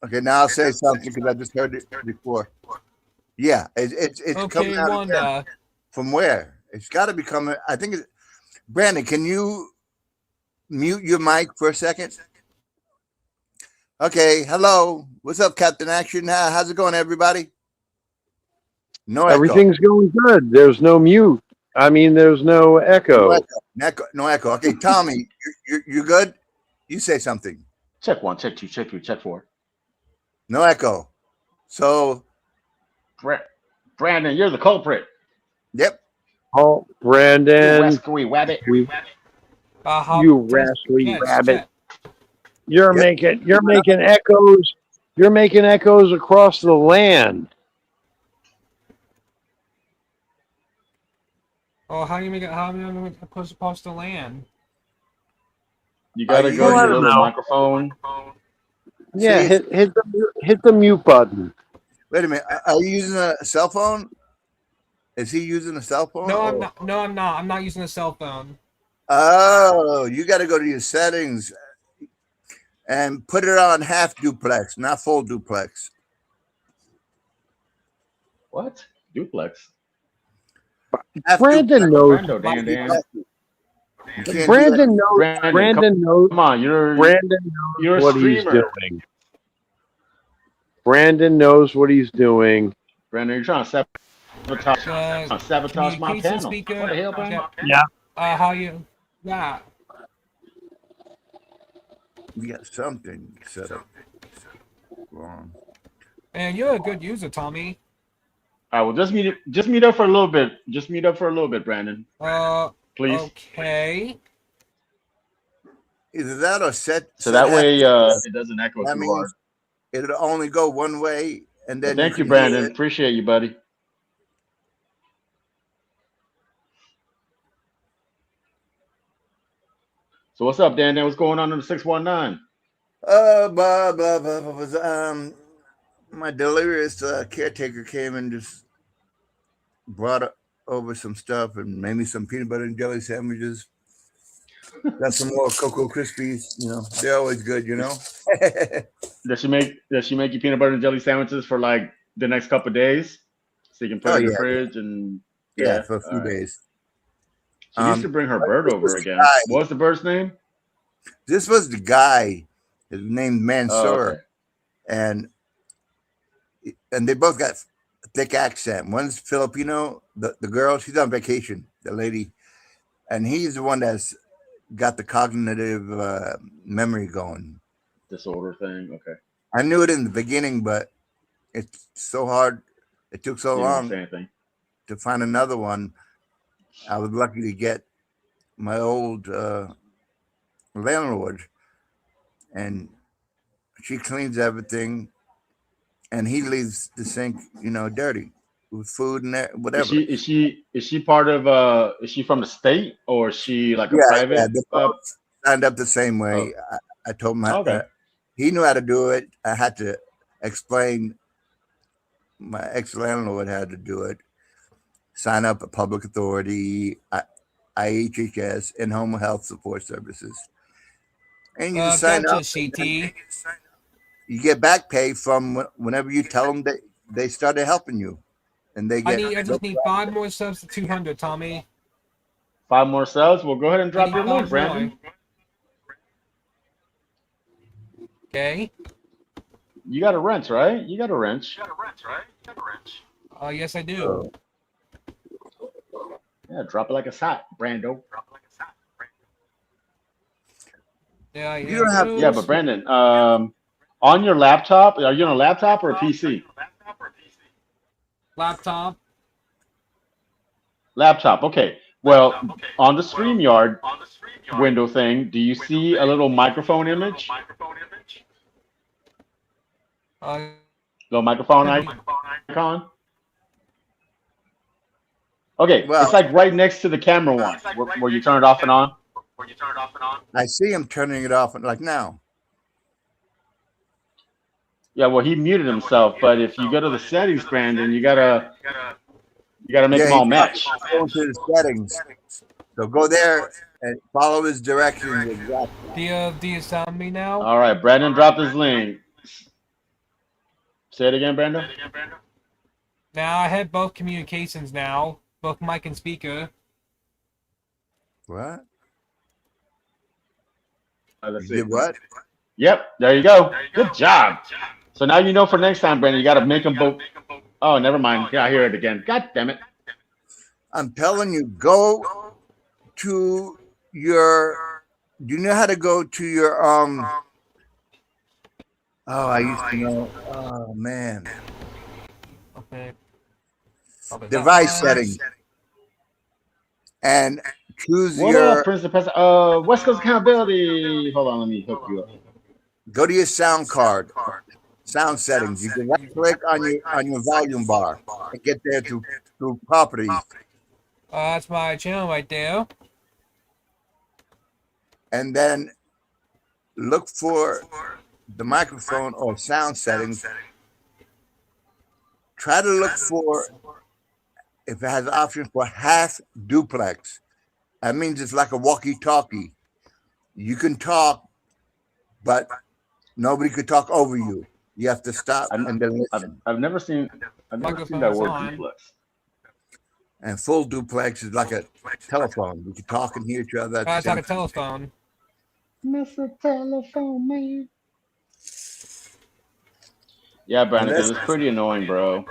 Okay, now I'll say something because I just heard it before. Yeah, it's Okay, coming out again. Wanda. From where? It's got to be coming. I think it's Brandon. Can you mute your mic for a second? Okay. Hello. What's up, Captain Action? How's it going, everybody? No echo. Everything's going good. There's no mute. I mean, there's no echo. No echo. Okay, Tommy, you good? You say something. Check 1, check 2, check 3, check 4. No echo. So, Brandon, you're the culprit. yep. Oh, You Brandon, rascally wabbit. you rascally Yes, rabbit. check. You're making echoes. You're making echoes across the land. Oh, how am I supposed to land? You gotta you- go to I your don't little know. microphone. Yeah, See, hit the mute button. wait a minute. Are you using a cell phone? Is he using a cell phone? No, or- I'm not. No, I'm not. I'm not using a cell phone. Oh, you got to go to your settings and put it on half duplex, not full duplex. What? Duplex. Half Brandon knows. Brando, Dan. You can't do Brandon knows. Brandon, Brandon knows. Come on, you're Brandon you're a knows what he's streamer. doing. Brandon knows what he's doing. Brandon, you're trying to sabotage my communication panel. speaker. What the hell, Brandon? Yeah. How you? Yeah. You got something set up wrong. And you're a good user, Tommy. All right, well, just mute up for a little bit. Just mute up for a little bit, Brandon. Please. Okay. Either that or set. So that way it doesn't echo That too hard. means it'll only go one way, and then Thank you, can Brandon. hear it. Appreciate you, buddy. So what's up, Dan? What's going on in the 619? Blah, blah, blah, blah, blah. My delirious caretaker came and just brought over some stuff and made me some peanut butter and jelly sandwiches. Got some more Cocoa Krispies. You know, they're always good. You know. Does she make you peanut butter and jelly sandwiches for like the next couple of days, so you can put it in the fridge and Yeah, for a few all right. days. She needs to bring her bird this over was again. the guy. What was the bird's name? This was the guy. His name Mansoor, okay. and they both got a thick accent. One's Filipino. The girl, she's on vacation. The lady, and he's the one that's got the cognitive memory going. Disorder thing. Okay. I knew it in the beginning, but it's so hard. It took so You didn't long say anything. to find another one. I was lucky to get my old landlord, and she cleans everything, and he leaves the sink, dirty with food and whatever. Is she part of is she from the state or is she like a Yeah, private? they both signed up the same way. I told him Okay. he knew how to do it. I had to explain. My ex-landlord had to do it. Sign up a public authority, IHHS, and home health support services. And you just sign Gotcha, up. CT. You get back pay from whenever you tell them that they started helping you, and they get. I just need 5 more subs to 200, Tommy. 5 more subs. Well, go ahead and drop need your 5 link, Brandon. more. Okay. You got a wrench, right? You got a wrench. Yes, I do. Yeah, drop it like a hot, Brando. Yeah, You don't have- Yeah, but Brandon, on your laptop, are you on a laptop or a PC? laptop. Laptop. Okay. Well, on the StreamYard window thing, do you see a little microphone image? Uh, Little microphone icon? Okay, Well- it's like right next to the camera one, where you turn it off and on. I see him turning it off like now. Yeah, well, he muted himself, but if you go to the settings, Brandon, you gotta make them all match. Go into the settings. So go there and follow his directions. Exactly. do you sound me now? All right, Brandon dropped his link. Say it again, Brandon. Now I have both communications now, both mic and speaker. What? Let's You see. did what? Yep, there you go. Good job. So now you know for next time, Brandon, you got to make them both. Oh, never mind. Yeah, I hear it again. God damn it. I'm telling you, go to your. Do you know how to go to your Oh, I used to know. Oh man, Okay. Probably that device one. settings, and choose What your. up, Prince of Pest? West Coast Accountability. Hold on, let me hook you up. Go to your sound card, sound settings. You can right click on your volume bar and get there through properties. That's my channel right there. And then look for the microphone or sound settings. Try to look for if it has an option for half duplex. That means it's like a walkie-talkie. You can talk, but nobody could talk over you. You have to stop and then listen. I've never seen that Microphone's word on. duplex. And full duplex is like a telephone. We can talk and hear each other. At the It's like a same time. telephone. Mr. Telephone Man. Yeah, Brandon, 'cause it's pretty annoying, bro.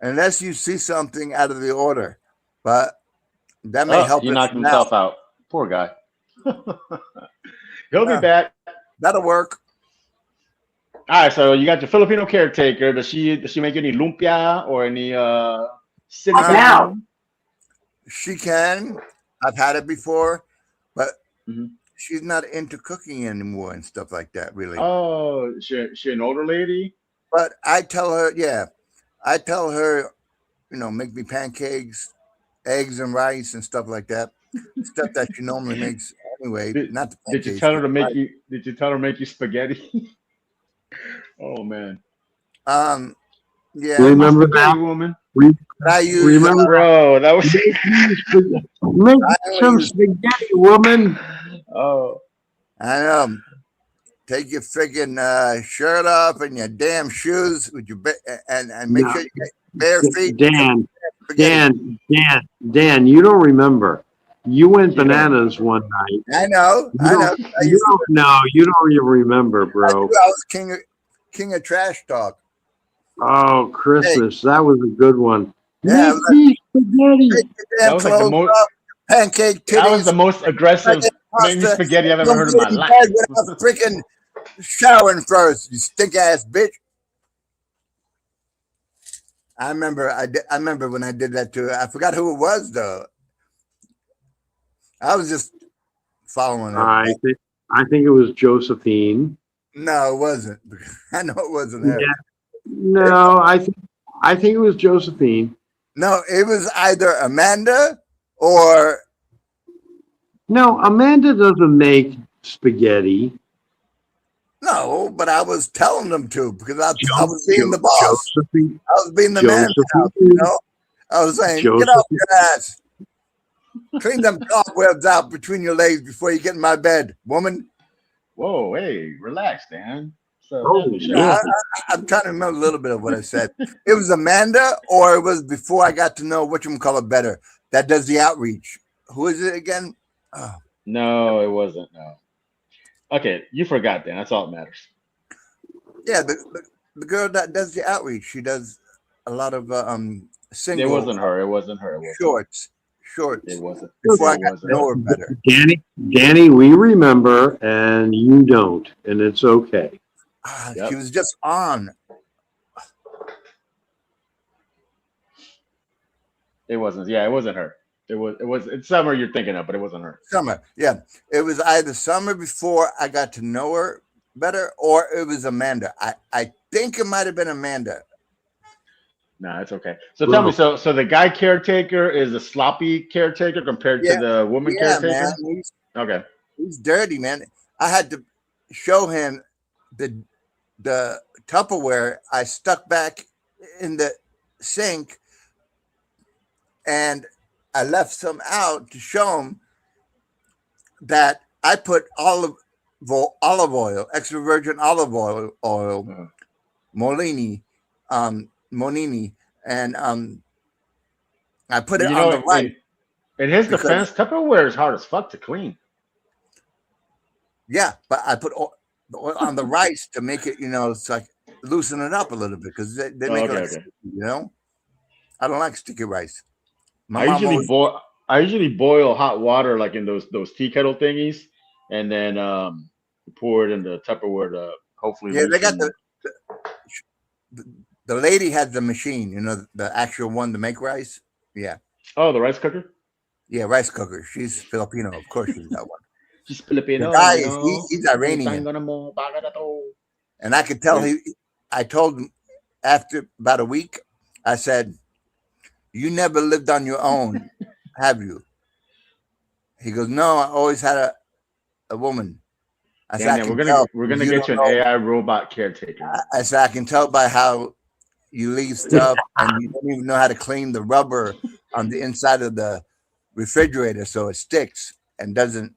Unless you see something out of the order, but that may help. He us knocked now. himself out. Poor guy. He'll be Yeah. back. That'll work. All right, so you got your Filipino caretaker. Does she make any lumpia or any sinigang? Now. She can. I've had it before, but Mhm. she's not into cooking anymore and stuff like that, really. Oh, she an older lady? But I tell her, make me pancakes, eggs and rice and stuff like that. Stuff that she normally makes anyway. Not the pancakes. Did you tell her to make you? Did you tell her to make you spaghetti? Oh man. Yeah. Remember Spaghetti that? woman. I use Remember Bro, that was. Make some spaghetti, woman. Oh. I know. Take your freaking shirt off and your damn shoes with your and make No. sure you get bare feet. Dan, you don't remember. You went bananas one night. I know. You don't know. You don't even remember, I bro. was king of trash talk. Oh, Christmas. That was a good one. Yeah, Make me spaghetti. Take your That damn was like the clothes most. off, pancake titties. That was the most aggressive made me pasta. spaghetti I've ever Don't heard in get my in life. bed without freaking showering first, you stink ass bitch. I remember when I did that to her. I forgot who it was though. I was just following her. I think it was Josephine. No, it wasn't. I know it wasn't her. Yeah. No, I think it was Josephine. No, it was either Amanda or No, Amanda doesn't make spaghetti. no, but I was telling them to because I was being the boss. Josephine. I was being the man. I was saying, get off your ass. Clean them cobwebs out between your legs before you get in my bed, woman. Whoa, hey, relax, Dan. So, Oh, yeah. I'm trying to remember a little bit of what I said. It was Amanda, or it was before I got to know whatchamacallit better. That does the outreach. Who is it again? Oh. No, it wasn't. No. Okay, you forgot, Dan. That's all that matters. Yeah, the girl that does the outreach, she does a lot of It single wasn't her. It wasn't her. It wasn't. shorts. It wasn't. Before I It got to wasn't. know her better. Danny, we remember and you don't, and it's okay. Yep. She was just on. It wasn't. Yeah, it wasn't her. It was. It was. It's Summer you're thinking of, but it wasn't her. Summer. Yeah. It was either Summer before I got to know her better, or it was Amanda. I think it might have been Amanda. No, it's okay. So tell me, so the guy caretaker is a sloppy caretaker compared to the woman caretaker? Man. Okay. He's dirty, man. I had to show him the Tupperware I stuck back in the sink, and I left some out to show him that I put olive oil, extra virgin olive oil, Molini, and I put it on the right. In his defense, Tupperware is hard as fuck to clean. Yeah, but I put oil on the rice to make it, it's like loosen it up a little bit because they make it like sticky, I don't like sticky rice. I usually boil hot water like in those tea kettle thingies, and then pour it in the Tupperware to hopefully. Yeah, they got the lady has the machine, the actual one to make rice. Yeah. Oh, the rice cooker. Yeah, rice cooker. She's Filipino, of course. She's got one. She's Filipino. The guy he's Iranian, and I could tell I told him after about a week, I said, "You never lived on your own, have you?" He goes, "No, I always had a woman." I said, we're gonna get you an AI robot caretaker. I said, "I can tell by how you leave stuff, and you don't even know how to clean the rubber on the inside of the refrigerator so it sticks and doesn't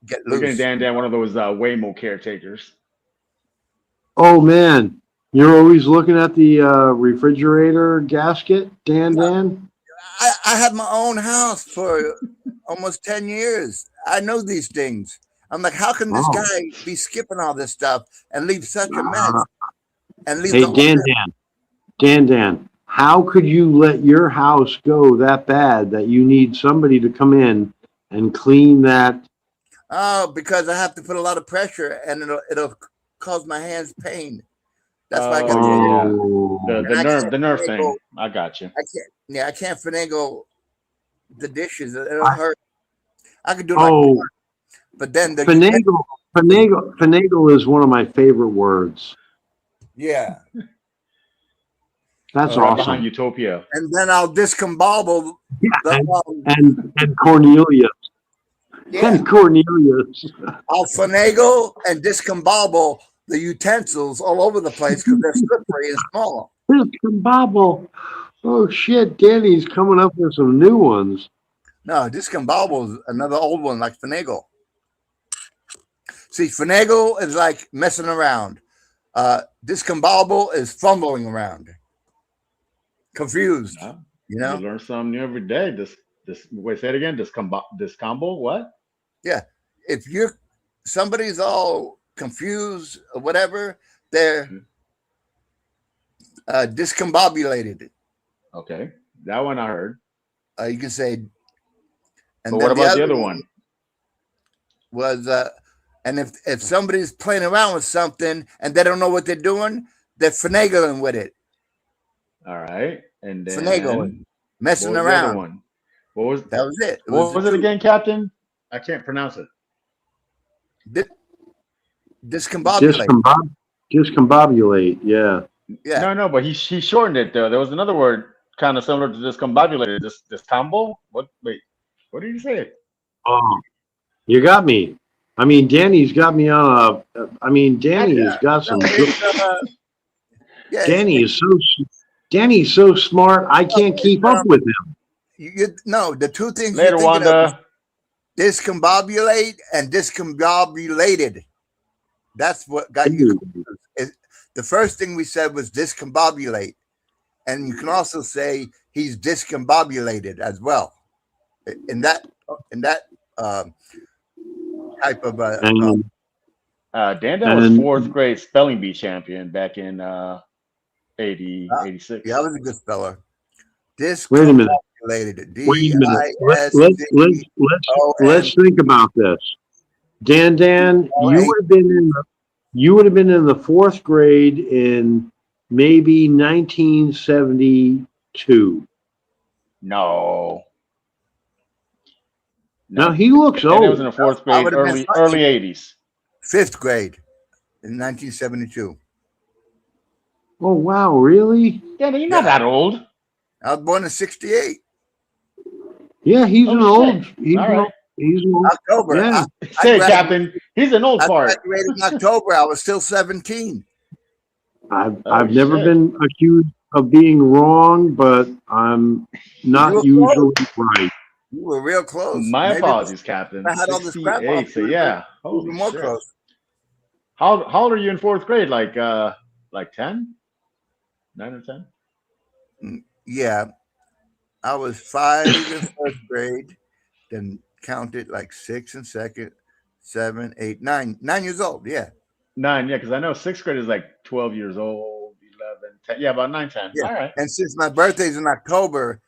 get loose." We're gonna Dan one of those Waymo caretakers. Oh man, you're always looking at the refrigerator gasket, Dan. I had my own house for almost 10 years. I know these things. I'm like, how can this guy be skipping all this stuff and leave such a mess? And leave Dan, how could you let your house go that bad that you need somebody to come in and clean that? Oh, because I have to put a lot of pressure, and it'll cause my hands pain. That's why I got the nerve thing. I got you. I can't finagle the dishes. It'll hurt. I could do like but then finagle is one of my favorite words. Yeah. That's awesome. Behind Utopia. And then I'll discombobble. And Cornelius. Yeah. And Cornelius. I'll finagle and discombobble the utensils all over the place because they're slippery and small. Discombobble. Oh shit, Danny's coming up with some new ones. No, discombobble is another old one like finagle. See, finagle is like messing around. Discombobble is fumbling around. Confused. You learn something new every day. Wait, say it again. Discombo, what? Yeah. If somebody's all confused or whatever, they're discombobulated. Okay. That one I heard. You can say. And what about the other one? Was and if somebody's playing around with something and they don't know what they're doing, they're finagling with it. All right. And then finagling, messing around. The other one? What was that? Was it? What was it again, Captain? I can't pronounce it. Discombobulate. Discombobulate. Yeah. Yeah. No, but he shortened it though. There was another word kind of similar to discombobulated. Discombo? What? Wait. What did you say? Oh, you got me. I mean, Danny's got me on a. I mean, Danny has got some. Danny's so smart. I can't keep up with him. The two things. Later, Wanda. Discombobulate and discombobulated. That's what got you. The first thing we said was discombobulate, and you can also say he's discombobulated as well. In that type of Dan Dan was And fourth grade spelling bee champion back in 86. Yeah, I was a good speller. wait a minute. Discombobulated. Wait a minute. D-I-S-C-O-M. Let's think about this. Dan, you Right. would have been in the fourth grade in maybe 1972. No. Now he looks Dan Dan was in old. the fourth I grade, would've been early 80s. 5th grade in 1972. Oh wow, really? Dan, you're not Yeah. that old. I was born in 68. Yeah, he's Oh, an old. shit. He's All an right. old. He's an old. October. Yeah. Say, graduated- Captain, he's an old I fart. graduated in October. I was still 17. I've never shit. been accused of being wrong, but I'm not You were usually right. You were real close. My Maybe apologies, Captain. I had all this crap 68, off, so yeah. Holy even more shit. close. How old are you in fourth grade? Like 10? 9 or 10? Yeah. I was 5 in first grade, then counted like 6 in second, 7, 8, 9. 9 years old. Yeah. 9, yeah, because I know sixth grade is like 12 years old, 11, 10. Yeah, about 9, 10. Yeah. All right. And since my birthday's in October,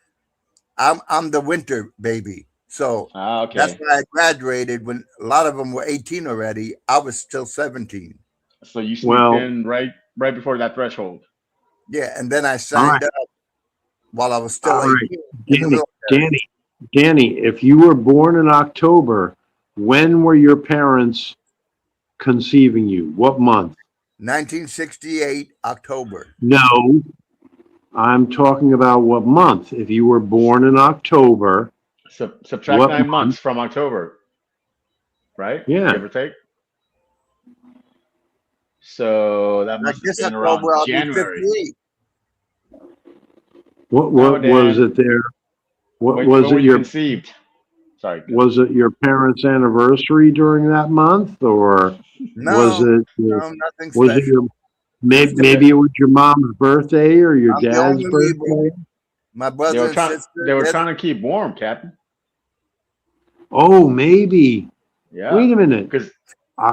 I'm the winter baby. So Okay. that's when I graduated. When a lot of them were 18 already, I was still 17. So you sneaked Well- in right before that threshold. Yeah, and then I signed up while I was still All right. 18. in the military. Danny, if you were born in October, when were your parents conceiving you? What month? 1968, October. No, I'm talking about what month. If you were born in October, Subtract What 9 month? months from October, right? Yeah. Give or take. So that Like must have this been around October, I'll be January. 58. what Dan. was it there? What When was were it you your conceived? Sorry. was it your parents' anniversary during that month, or No, was it your, no, nothing was special. it your maybe it was your mom's birthday or your I'm the dad's only birthday? Libra. My They brother were and trying. sister. They were they're- trying to keep warm, Captain. Oh, maybe. Yeah. Wait a minute. Because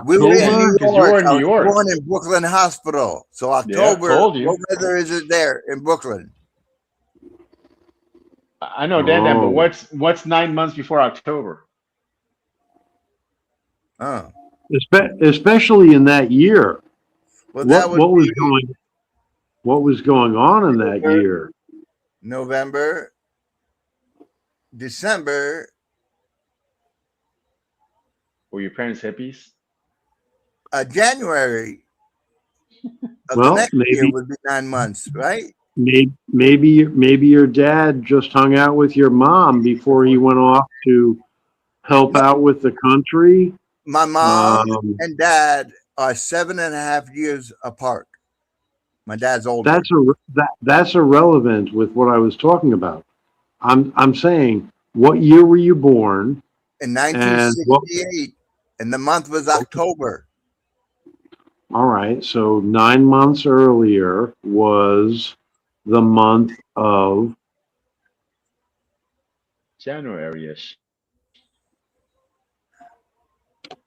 We were in October? New Because you were York. in I New was York. born in Brooklyn Hospital. So October, told you. what weather is it there in Brooklyn? I know, Dan, Oh. but what's 9 months before October? Oh, Especially in that year. well, that would What be was going on in that November. year? November, December. Were your parents hippies? January of Well, the next year maybe- would be 9 months, right? Maybe your dad just hung out with your mom before he went off to help out with the country. My mom Um, and dad are 7.5 years apart. My dad's older. that's irrelevant with what I was talking about. I'm saying, what year were you born? in 1968, and the month was October. All right, so 9 months earlier was the month of January-ish.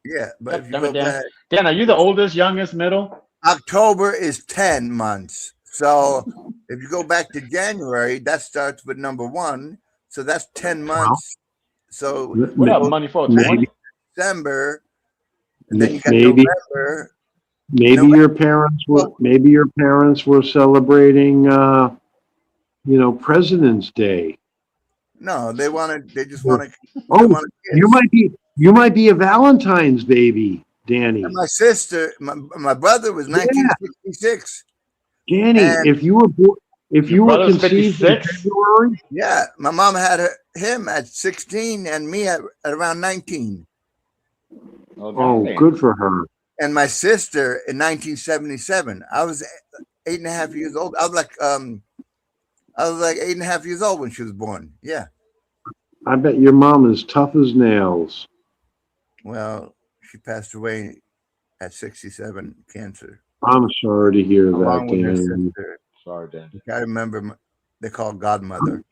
Yeah, but if you Damn go it, Dan. back, Dan, are you the oldest, youngest, middle? October is 10 months. So if you go back to January, that starts with number 1. So that's 10 months. So What up, money for Maybe. 20? December, and then you got maybe November. maybe No, your parents were celebrating President's Day. No, they just want to. Oh, you might be a Valentine's baby, Danny. And my sister, my brother was 1966. Danny, and- if you were brother's conceived in 56? February, Yeah, my mom had him at 16 and me at around 19. oh, damn. good for her. And my sister in 1977. I was 8.5 years old. I was like 8.5 years old when she was born. Yeah. I bet your mom is tough as nails. Well, she passed away at 67, cancer. I'm sorry to hear Along that, with her Danny. sister. Sorry, Dan. I remember they call godmother.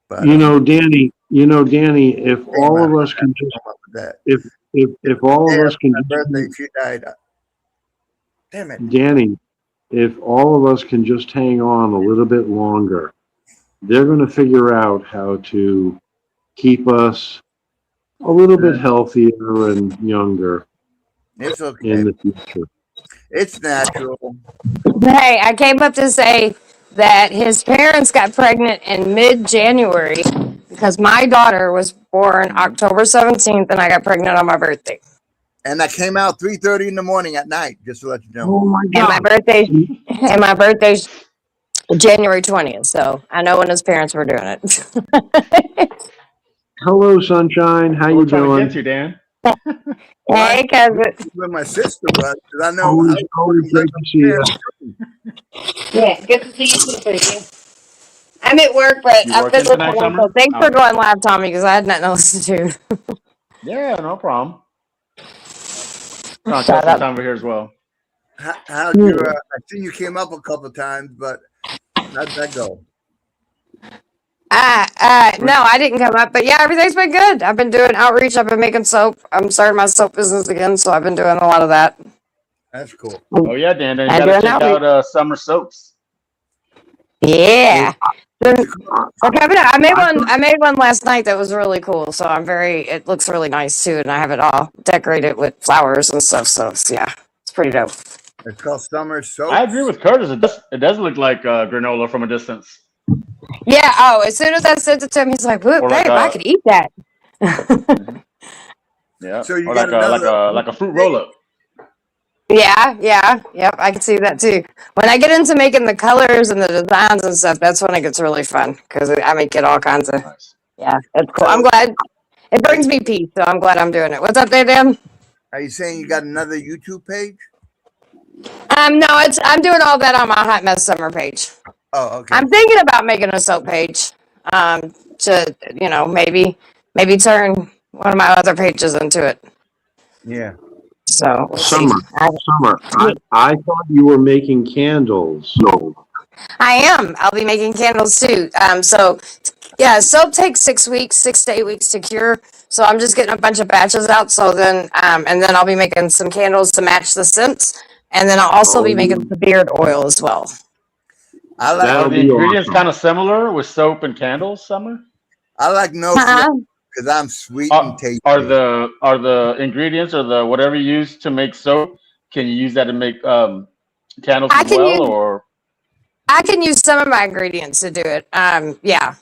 But Danny, if all of us can just that. if all of us can My birthday, just she died Damn it. Danny, if all of us can just hang on a little bit longer, they're going to figure out how to keep us a little bit healthier and younger It's in okay. the future. It's natural. Hey, I came up to say that his parents got pregnant in mid-January because my daughter was born October 17th and I got pregnant on my birthday. And I came out 3:30 in the morning at night, just to let you know. Oh my And my God. birthday's January 20th, so I know when his parents were doing it. Hello, Sunshine. How you We're trying to get doing? you, Dan. Well, I Hey, cousin. where my sister was, because I know Always great to see you. Yeah, good to see you too, Tracy. I'm at work, but You I've working been tonight, listening, Summer? so thanks for Okay. going live, Tommy, because I had nothing to listen to. Yeah, no problem. Trying to Shut test some up. time over here as well. how'd you, I see you came up a couple of times, but how'd that go? No, I didn't come up, but yeah, everything's been good. I've been doing outreach. I've been making soap. I'm starting my soap business again, so I've been doing a lot of that. That's cool. Oh yeah, Dan. Then you And got to doing check outreach. out Summer Soaps. Yeah. So coming up, I made I one. I made one last night that was really cool. So I'm very. It looks really nice too, and I have it all decorated with flowers and stuff. So yeah, it's pretty dope. It's called Summer Soap. I agree with Curtis. It does look like granola from a distance. Yeah. Oh, as soon as I sent it to him, he's like, "Whoa, Or like babe, I could eat that." Yeah. So you Or got another. like a fruit roll up. Yeah, yep, I can see that too. When I get into making the colors and the designs and stuff, that's when it gets really fun because I make it all kinds of. Nice. Yeah, it's cool. So- I'm glad it brings me peace, so I'm glad I'm doing it. What's up there, Dan? Are you saying you got another YouTube page? No, I'm doing all that on my Hot Mess Summer page. Oh, okay. I'm thinking about making a soap page. To maybe turn one of my other pages into it. Yeah. So we'll see. Summer, I thought you were making candles. I am. I'll be making candles too. So yeah, soap takes 6 weeks, 6 to 8 weeks to cure. So I'm just getting a bunch of batches out. So then, and then I'll be making some candles to match the scents, and then I'll also be making the beard oil as well. I like That'll Are the be ingredients awesome. kind of similar with soap and candles, Summer? no Uh-huh. because I'm sweet and tasty. Are the ingredients or the whatever you use to make soap? Can you use that to make candles I as can well, use or I can use some of my ingredients to do it. Yeah.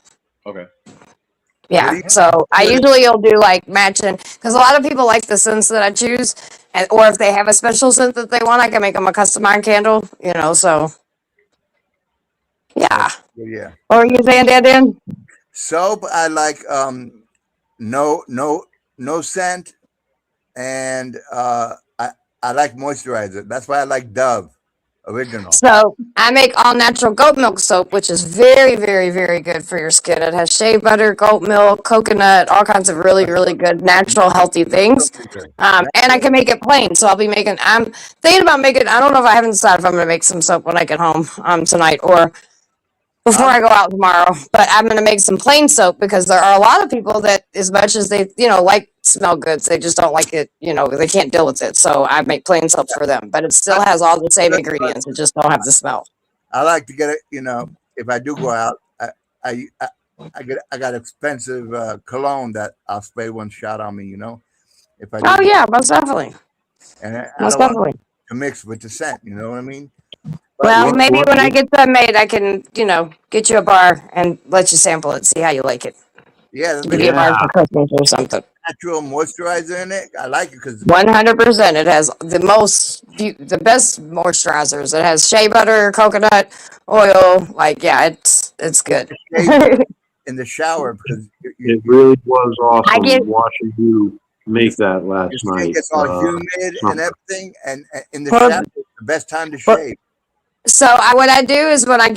okay? Yeah, What do so I usually will do like matching because a lot of people like the scents that I choose, and or if they have a special scent that they want, I can make them a customized candle. So yeah. Yeah. What were you saying, Dan? Soap, I like no scent, and I like moisturizer. That's why I like Dove Original. So I make all natural goat milk soap, which is very, very, very good for your skin. It has shea butter, goat milk, coconut, all kinds of really, really good natural healthy things. And I can make it plain. So I'm thinking about making, I don't know if I haven't decided if I'm going to make some soap when I get home tonight or before I go out tomorrow, but I'm going to make some plain soap because there are a lot of people that as much as they, like smell goods, they just don't like it, they can't deal with it. So I make plain soap for them, but it still has all the same ingredients. It just don't have the smell. I like to get it. If I do go out, I got expensive cologne that I'll spray one shot on me. If I do Oh yeah, most definitely. and I Most don't want definitely. to mix with the scent. You know what I mean? But Well, what- maybe what- when I get that made, I can, get you a bar and let you sample it, see how you like it. yeah, there's Give you a bar Yeah. for Christmas or something. natural moisturizer in it. I like it because 100%. It has the best moisturizers. It has shea butter, coconut oil. Like, yeah, it's good. in the shower because It really was I awesome get- watching you make that your last skin night. gets all humid and summer. everything, and in the Well, shower, it's the best time to well, shave. So what I do is when I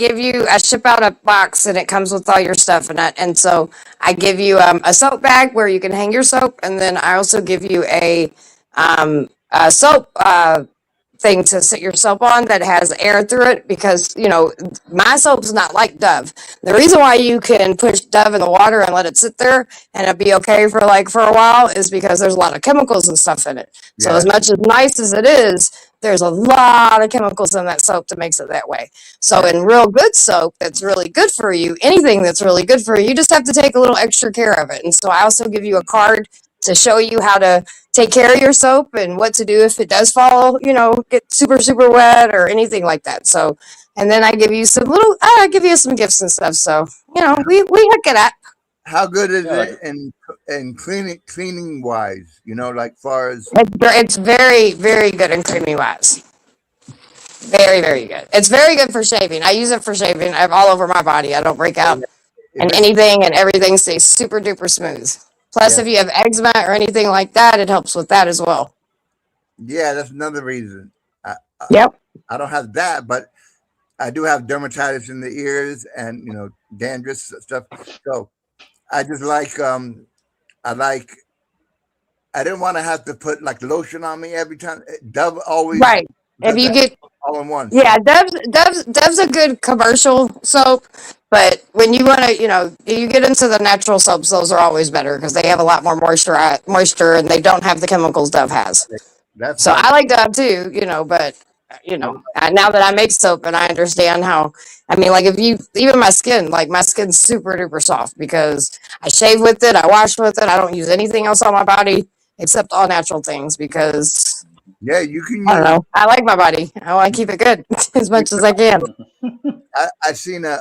ship out a box and it comes with all your stuff in it. And so I give you a soap bag where you can hang your soap. And then I also give you a soap thing to sit your soap on that has air through it, because you know my soap's not like Dove. The reason why you can push Dove in the water and let it sit there and it'll be okay for a while is because there's a lot of chemicals and stuff in it. So Yeah. as much as nice as it is, there's a lot of chemicals in that soap that makes it that way. So in real good soap that's really good for you, anything that's really good for you, you just have to take a little extra care of it. And so I also give you a card to show you how to take care of your soap and what to do if it does fall, get super, super wet or anything like that. So, and then I give you I give you some gifts and stuff. So, we hook it up. How good is Yeah, it in cleaning wise? Like far as It's very, very good in cleaning wise. Very, very good. It's very good for shaving. I use it for shaving. I have all over my body. I don't break out and anything, and everything stays super duper smooth. Plus, Yeah. if you have eczema or anything like that, it helps with that as well. Yeah, that's another reason. Yep. I don't have that, but I do have dermatitis in the ears and dandruff stuff. So I just I didn't want to have to put like lotion on me every time. Dove always Right. If you get all in one. Yeah, Dove's a good commercial soap, but when you want to, you get into the natural soaps, those are always better because they have a lot more moisture, and they don't have the chemicals Dove has. That's So I like Dove too, but now that I make soap and I understand how, like even my skin's super duper soft because I shave with it, I wash with it, I don't use anything else on my body except all natural things because yeah, you can. I don't know. I like my body. I want to keep it good as much as I can. I've seen a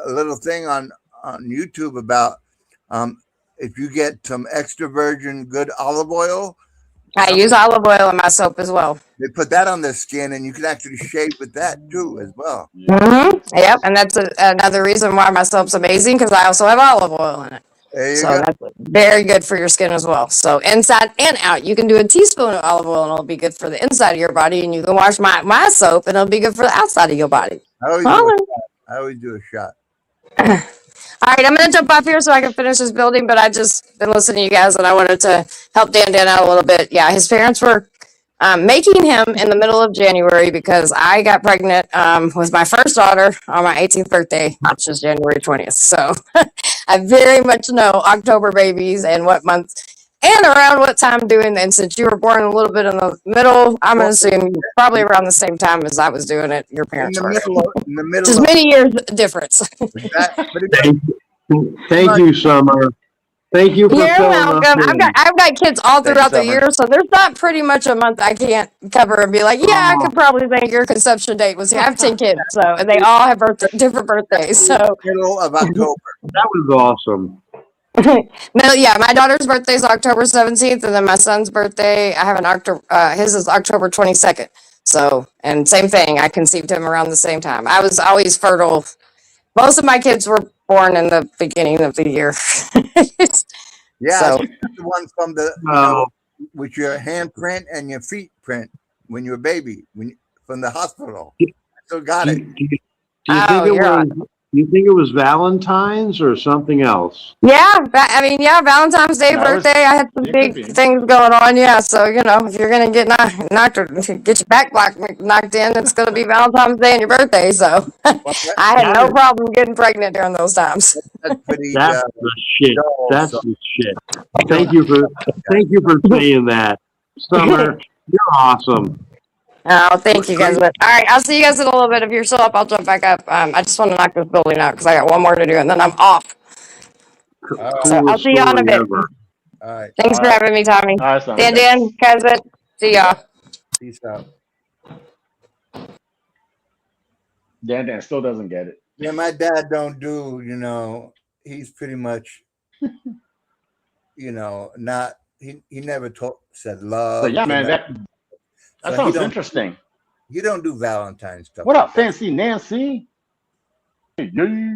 little thing on YouTube about if you get some extra virgin good olive oil. I use olive oil in my soap as well. They put that on the skin, and you can actually shave with that too, as well. Yep, and that's another reason why my soap's amazing because I also have olive oil in it. There you So go. that's very good for your skin as well. So inside and out, you can do a teaspoon of olive oil and it'll be good for the inside of your body. And you can wash my soap and it'll be good for the outside of your body. I always do a shot. All right, I'm going to jump off here so I can finish this building, but I just been listening to you guys and I wanted to help Dan out a little bit. Yeah, his parents were making him in the middle of January because I got pregnant with my first daughter on my 18th birthday, which is January 20th. So I very much know October babies and what month and around what time doing. And since you were born a little bit in the middle, I'm going to assume probably around the same time as I was doing it, your parents were. In the middle Just many years difference. Thank you, Summer. Thank you for You're filling us welcome. in. I've got kids all throughout the Summer. year, so there's not pretty much a month I can't cover and be like, yeah, I could probably think your conception date was. I have 10 kids, so and they all have different birthdays. So middle of October. That was awesome. no, yeah, my daughter's birthday is October 17th, and then my son's birthday, I have an October. His is October 22nd. So, and same thing, I conceived him around the same time. I was always fertile. Most of my kids were born in the beginning of the year. Yeah, So- the one from the Oh. with your hand print and your feet print when you were a baby, from the hospital. I still got Do it. you Oh, think it you're was? You think it was Valentine's or something else? Yeah, Valentine's Day, That was- birthday. I had some it big could be. things going on. Yeah, so if you're gonna get knocked or get your back knocked in, it's gonna be Valentine's Day and your birthday. So I had no problem getting pregnant during those times. That's pretty. That's the shit. dull, That's so- the shit. Thank you for saying that, Summer. You're awesome. Oh, thank you guys. But all right, I'll see you guys in a little bit. If you're still up, I'll jump back up. I just want to knock this building out because I got one more to do, and then I'm off. So I'll Coolest see you on a story bit. ever. All right. Thanks for All right. having me, Tommy. All right, Summer. Dan, Kazit, see y'all. Peace out. Dan still doesn't get it. Yeah, my dad don't do. He's pretty much. Not he never said love. But yeah, man, that So he sounds don't- interesting. You don't do Valentine's stuff. What like up, that. Fancy Nancy? Yeah.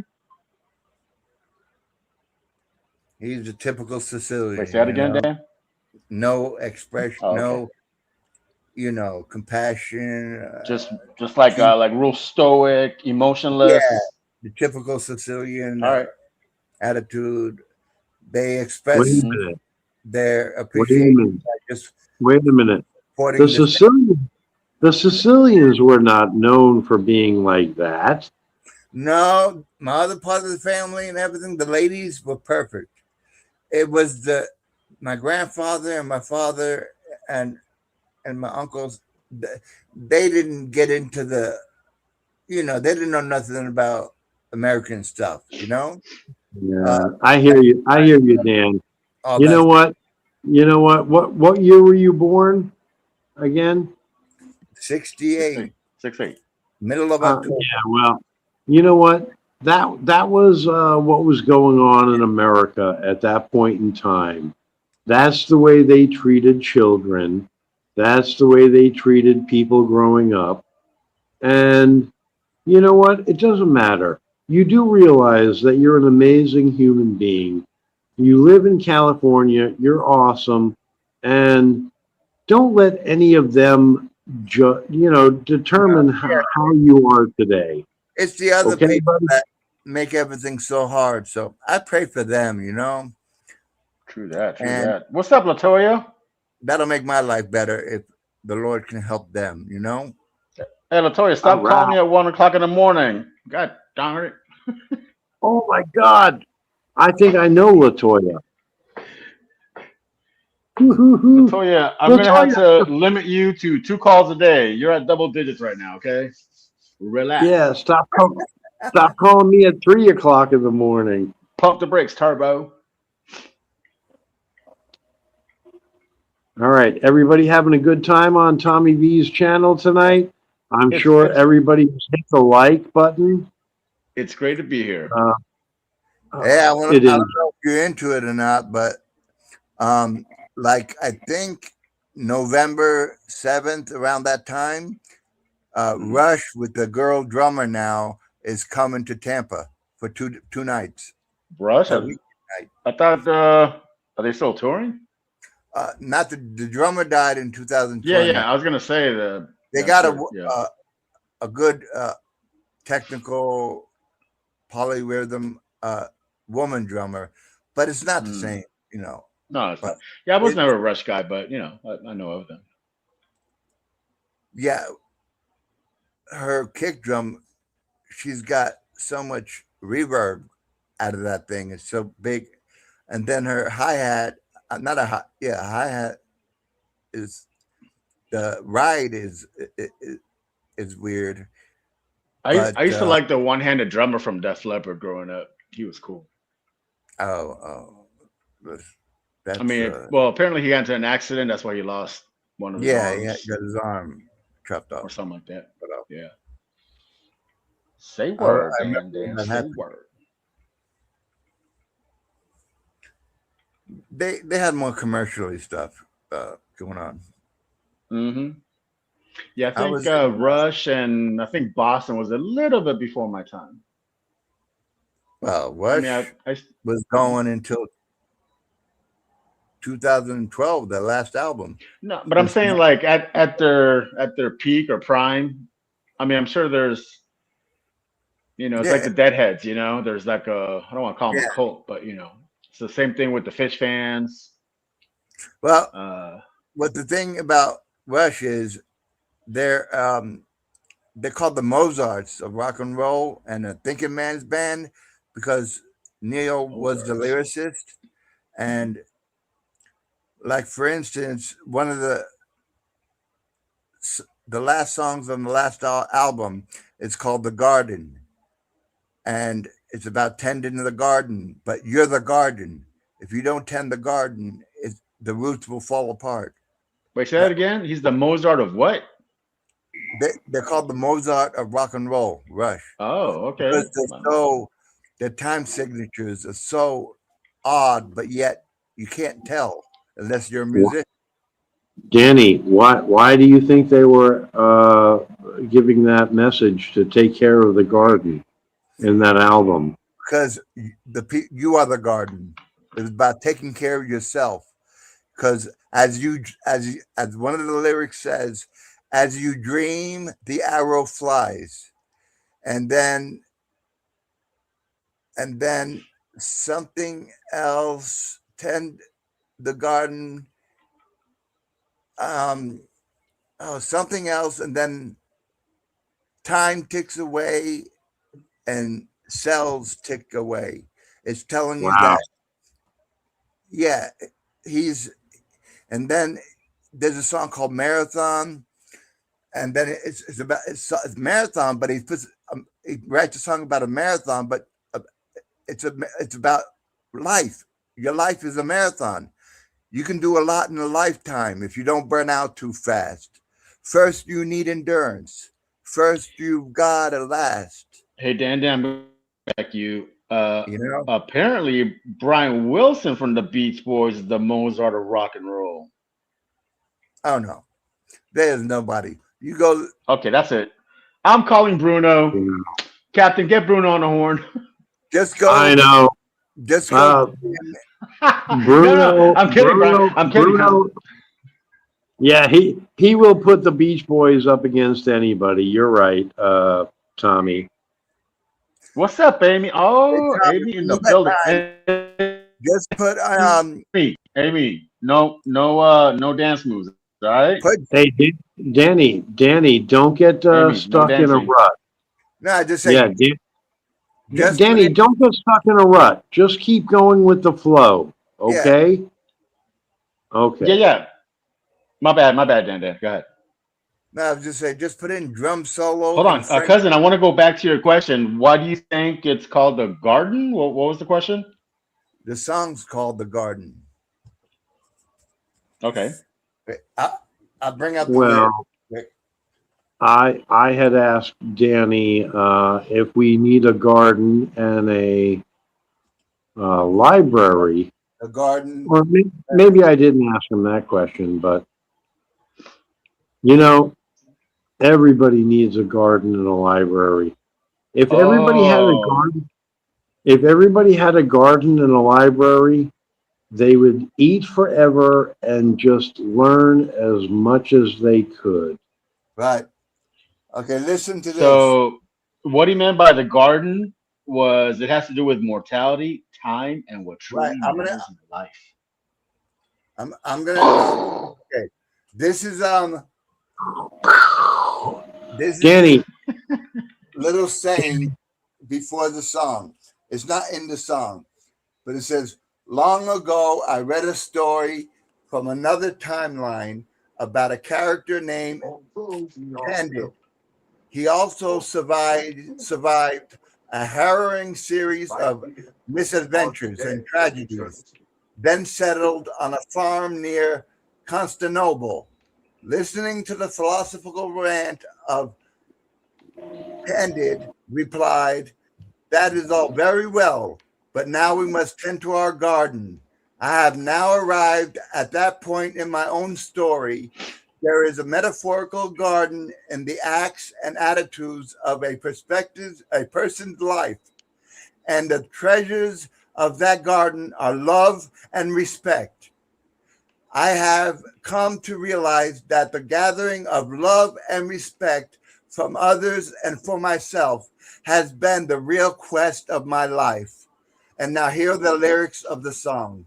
He's a typical Sicilian. Wait, say that again, Dan? No expression, Oh, okay. no, compassion. Just like real stoic, emotionless. Yeah. The typical Sicilian All right. attitude. They express Wait a minute. their Wait a appreciation minute. by just Wait a minute. supporting The the Sicilian, The Sicilians were not known for being like that. No, my other part of the family and everything, the ladies were perfect. It was my grandfather and my father and my uncles. They didn't get into they didn't know nothing about American stuff. Yeah, I hear you. I hear you, Dan. All You know that what? You know what? What year were you born again? 68, 6'8". middle of October. Yeah, well, you know what? That was what was going on in America at that point in time. That's the way they treated children. That's the way they treated people growing up. And you know what? It doesn't matter. You do realize that you're an amazing human being. You live in California. You're awesome. And don't let any of them, determine how you are today. It's the other Okay, people buddy? that make everything so hard. So I pray for them, True that. True and that. What's up, Latoya? that'll make my life better if the Lord can help them, Hey, Latoya, All stop calling right. me at 1 o'clock in the morning. God darn it. Oh my God. I think I know Latoya. Latoya, I'm gonna have Latoya. to limit you to 2 calls a day. You're at double digits right now, okay? Relax. Yeah, stop calling me at 3 o'clock in the morning. Pump the brakes, Turbo. All right. Everybody having a good time on Tommy V's channel tonight? I'm It's sure it's everybody hit the like button. it's great to be here. Yeah, I It don't is. know if you're into it or not, but like I think November 7th, around that time, Rush with the girl drummer now is coming to Tampa for two nights. Rush, A I, week night. I thought are they still touring? Not the drummer died in Yeah, 2020. yeah. I was gonna say They got yeah. a good technical polyrhythm woman drummer, but it's not the same, No, it's But not. Yeah, I was it, never a Rush guy, but I know of them. yeah, her kick drum, she's got so much reverb out of that thing. It's so big, and then her hi hat, not a hi, yeah, hi hat is the ride is weird, but I used to like the one-handed drummer from Def Leppard growing up. He was cool. oh, that's I mean, well, apparently he got into an accident. That's why he lost one of his yeah, he arms got his arm chopped or off. something like that. But Yeah. Say I word, remember Dan. when that Say happened. word. They had more commercially stuff going on. Mm-hmm. Yeah, I I think was in, Rush and I think Boston was a little bit before my time. well, I mean, Rush I was going until 2012, their last album. no, but I'm saying like at their peak or prime. I mean, I'm sure there's it's like Yeah, the Deadheads. There's like I don't want to call them yeah. a cult, but it's the same thing with the Fish fans. Well, Uh, what the thing about Rush is they're called the Mozarts of rock and roll and a thinking man's band because Neil was the Mozarts. lyricist. And like for instance, one of the last songs on the last album is called The Garden. And it's about tending the garden, but you're the garden. If you don't tend the garden, the roots will fall apart. Wait, say that That again. He's the Mozart of what? they're called the Mozart of rock and roll, Rush, Oh, okay. because their time signatures are so odd, but yet you can't tell unless you're a musician. Danny, why do you think they were giving that message to take care of the garden in that album? Because you are the garden. It's about taking care of yourself. Because as one of the lyrics says, as you dream, the arrow flies, and then something else, tend the garden. something else, and then time ticks away and cells tick away. It's telling you Wow. that, yeah, he's, and then there's a song called Marathon, and then it's about it's marathon, but he writes a song about a marathon, but uh, it's about life. Your life is a marathon. You can do a lot in a lifetime if you don't burn out too fast. First, you need endurance. First, you've got to last. Hey, Dan, back you. You know? Apparently, Brian Wilson from the Beach Boys is the Mozart of rock and roll. Oh no, there's nobody. You go. Okay, that's it. I'm calling Bruno. Captain, get Bruno on the horn. Just go. I know. Just go. Bruno. No, I'm kidding, Brian. I'm kidding. Bruno, yeah, he will put the Beach Boys up against anybody. You're right, Tommy. What's up, Amy? Oh, Hey, Tommy, Amy in the building. Just put Amy, no dance moves. All right. Hey, Danny, don't get Amy, stuck no in a dancing. rut. no. Just say. Yeah, Just Danny, put it- don't get stuck in a rut. Just keep going with the flow. Okay. Okay. Yeah. My bad, Dan. Go ahead. No, I was just saying. Just put in drum solo. Hold on, and French- cousin. I want to go back to your question. Why do you think it's called the Garden? What was the question? The song's called "The Garden." Okay. I'll bring up the Well, lyrics. I had asked Danny if we need a garden and a library, The Garden. or maybe I didn't ask him that question, but you know, everybody needs a garden and a library. If everybody had a Oh. garden, if everybody had a garden and a library, they would eat forever and just learn as much as they could. Right. Okay, listen to this. So, what he meant by the garden was it has to do with mortality, time, and what truly Right, I'm gonna- matters in life. I'm gonna. Okay, this is this is Danny, little saying before the song. It's not in the song, but it says, "Long ago, I read a story from another timeline about a character named Candid. He also survived a harrowing series of misadventures and tragedies, then settled on a farm near Constantinople. Listening to the philosophical rant of Candid, replied, 'That is all very well, but now we must tend to our garden. I have now arrived at that point in my own story. There is a metaphorical garden in the acts and attitudes of a person's life. And the treasures of that garden are love and respect. I have come to realize that the gathering of love and respect from others and for myself has been the real quest of my life.'" And now here are the lyrics of the song.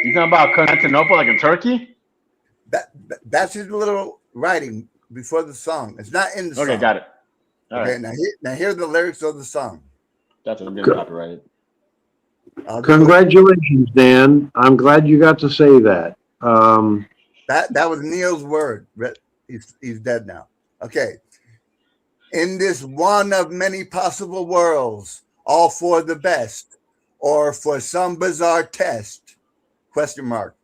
You talking about Constantinople, like in Turkey? That's his little writing before the song. It's not in the song. Okay, got it. All Okay, right. now here are the lyrics of the song. That's what I'm getting copyrighted. I'll do it. congratulations, Dan. I'm glad you got to say that. That was Neil's word. He's dead now. Okay. In this one of many possible worlds, all for the best, or for some bizarre test, question mark.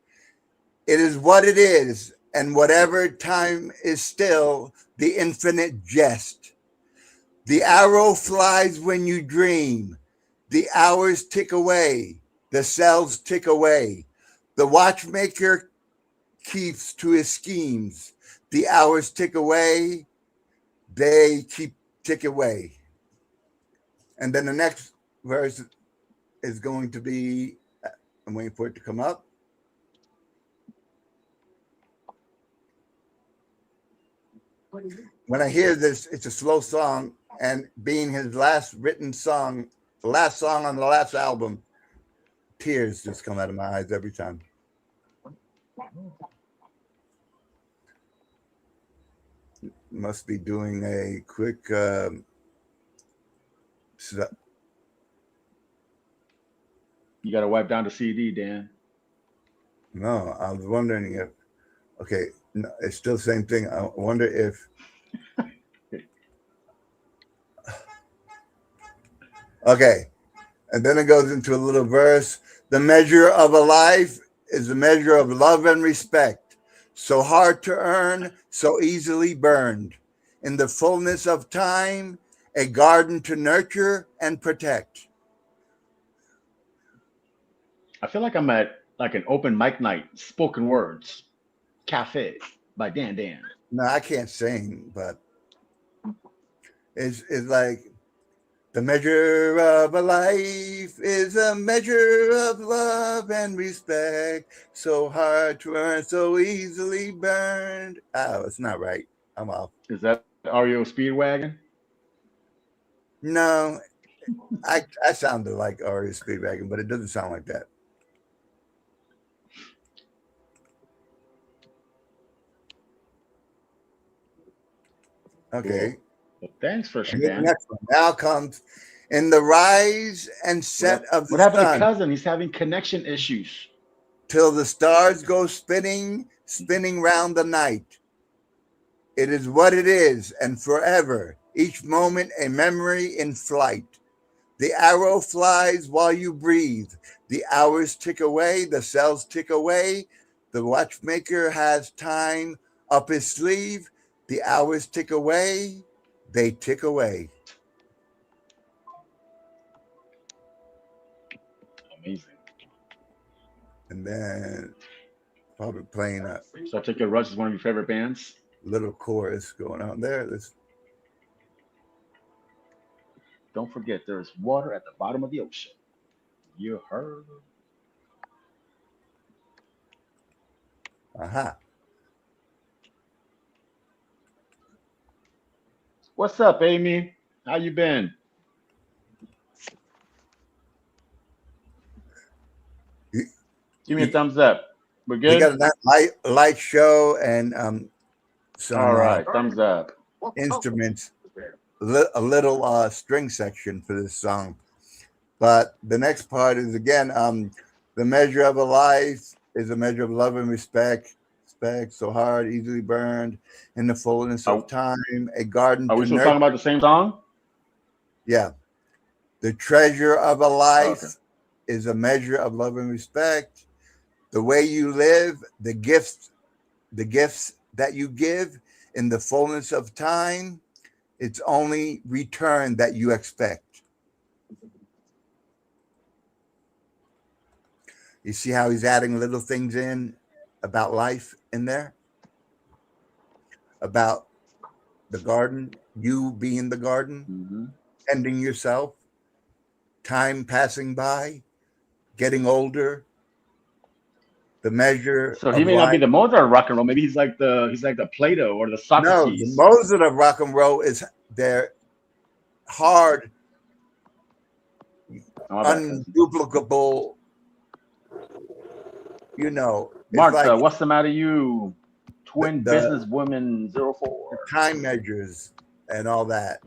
It is what it is, and whatever time is still the infinite jest. The arrow flies when you dream. The hours tick away. The cells tick away. The watchmaker keeps to his schemes. The hours tick away. They keep tick away. And then the next verse is going to be, I'm waiting for it to come up. When I hear this, it's a slow song, and being his last written song, the last song on the last album, tears just come out of my eyes every time. Must be doing a quick. You got to wipe down the CD, Dan. No, I was wondering if. Okay, no, it's still the same thing. I wonder if. Okay, and then it goes into a little verse. The measure of a life is the measure of love and respect. So hard to earn, so easily burned. In the fullness of time, a garden to nurture and protect. I feel like I'm at like an open mic night, spoken words, cafe by Dan Dan. No, I can't sing, but it's like the measure of a life is a measure of love and respect. So hard to earn, so easily burned. Oh, it's not right. I'm off. Is that REO Speedwagon? No, I sounded like REO Speedwagon, but it doesn't sound like that. Okay. Well, thanks for And sharing, the Dan. next one now comes in the rise and set of the What happened to sun cousin? He's having connection issues. till the stars go spinning, spinning round the night. It is what it is, and forever, each moment a memory in flight. The arrow flies while you breathe. The hours tick away, the cells tick away. The watchmaker has time up his sleeve. The hours tick away, they tick away. Amazing. And then probably playing a So I take it Rush is one of your favorite bands? little chorus going on there. Don't forget, there is water at the bottom of the ocean. You heard? Aha. What's up, Amy? How you been? Give me a thumbs up. We're We got good? a light show and some All right, thumbs up. instruments, a little string section for this song. But the next part is again, the measure of a life is a measure of love and respect. Respect, so hard, easily burned, in the fullness of time, a garden Are we to still nurture. talking about the same song? Yeah. The treasure of a life is a measure of love and respect. The way you live, the gifts that you give in the fullness of time, it's only return that you expect. You see how he's adding little things in about life in there? About the garden, you being the garden, Mm-hmm. ending yourself, time passing by, getting older, the measure. So he may not be the Mozart of rock and roll. Maybe he's like the Plato or the No, the Socrates. Mozart of rock and roll is their hard, unduplicable. You know, it's Martha, like what's the matter, you? Twin the businesswoman 04. time measures and all that.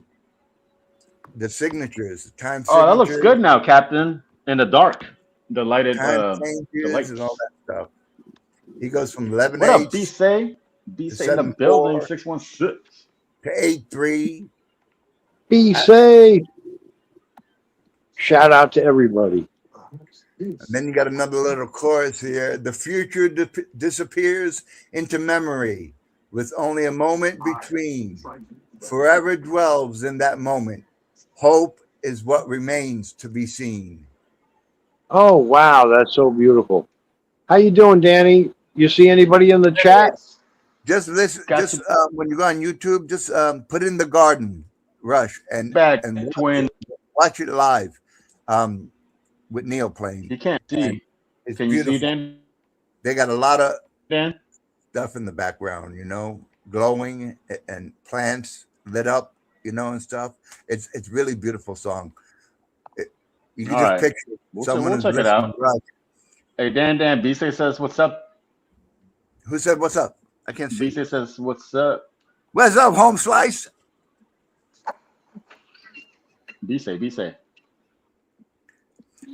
The signatures, the time. Oh, that looks signatures, good now, Captain. In the dark, the lighted, time the changes lights. and all that stuff. He goes from 11 What up, 8 B-Say? B-Say in the 7-4 building, 616. to 8-3. Be safe. Shout out to everybody. And then you got another little chorus here. The future disappears into memory with only a moment between. Forever dwells in that moment. Hope is what remains to be seen. Oh, wow. That's so beautiful. How you doing, Danny? You see anybody in the chat? Just listen. Got Just when you go on YouTube, just put in the Garden Rush and Back, and twin. watch it live with Neil playing. You can't And see. it's Can you beautiful. see, Dan? They got a lot of Dan? stuff in the background, you know, glowing and plants lit up, you know, and stuff. It's really beautiful song. You can All just right. picture We'll someone who's check it listening out. to Rush. Hey, Dan, B-Say says, what's up? Who said what's up? I can't see. BC says, "What's up?" What's up, home slice? BC, BC.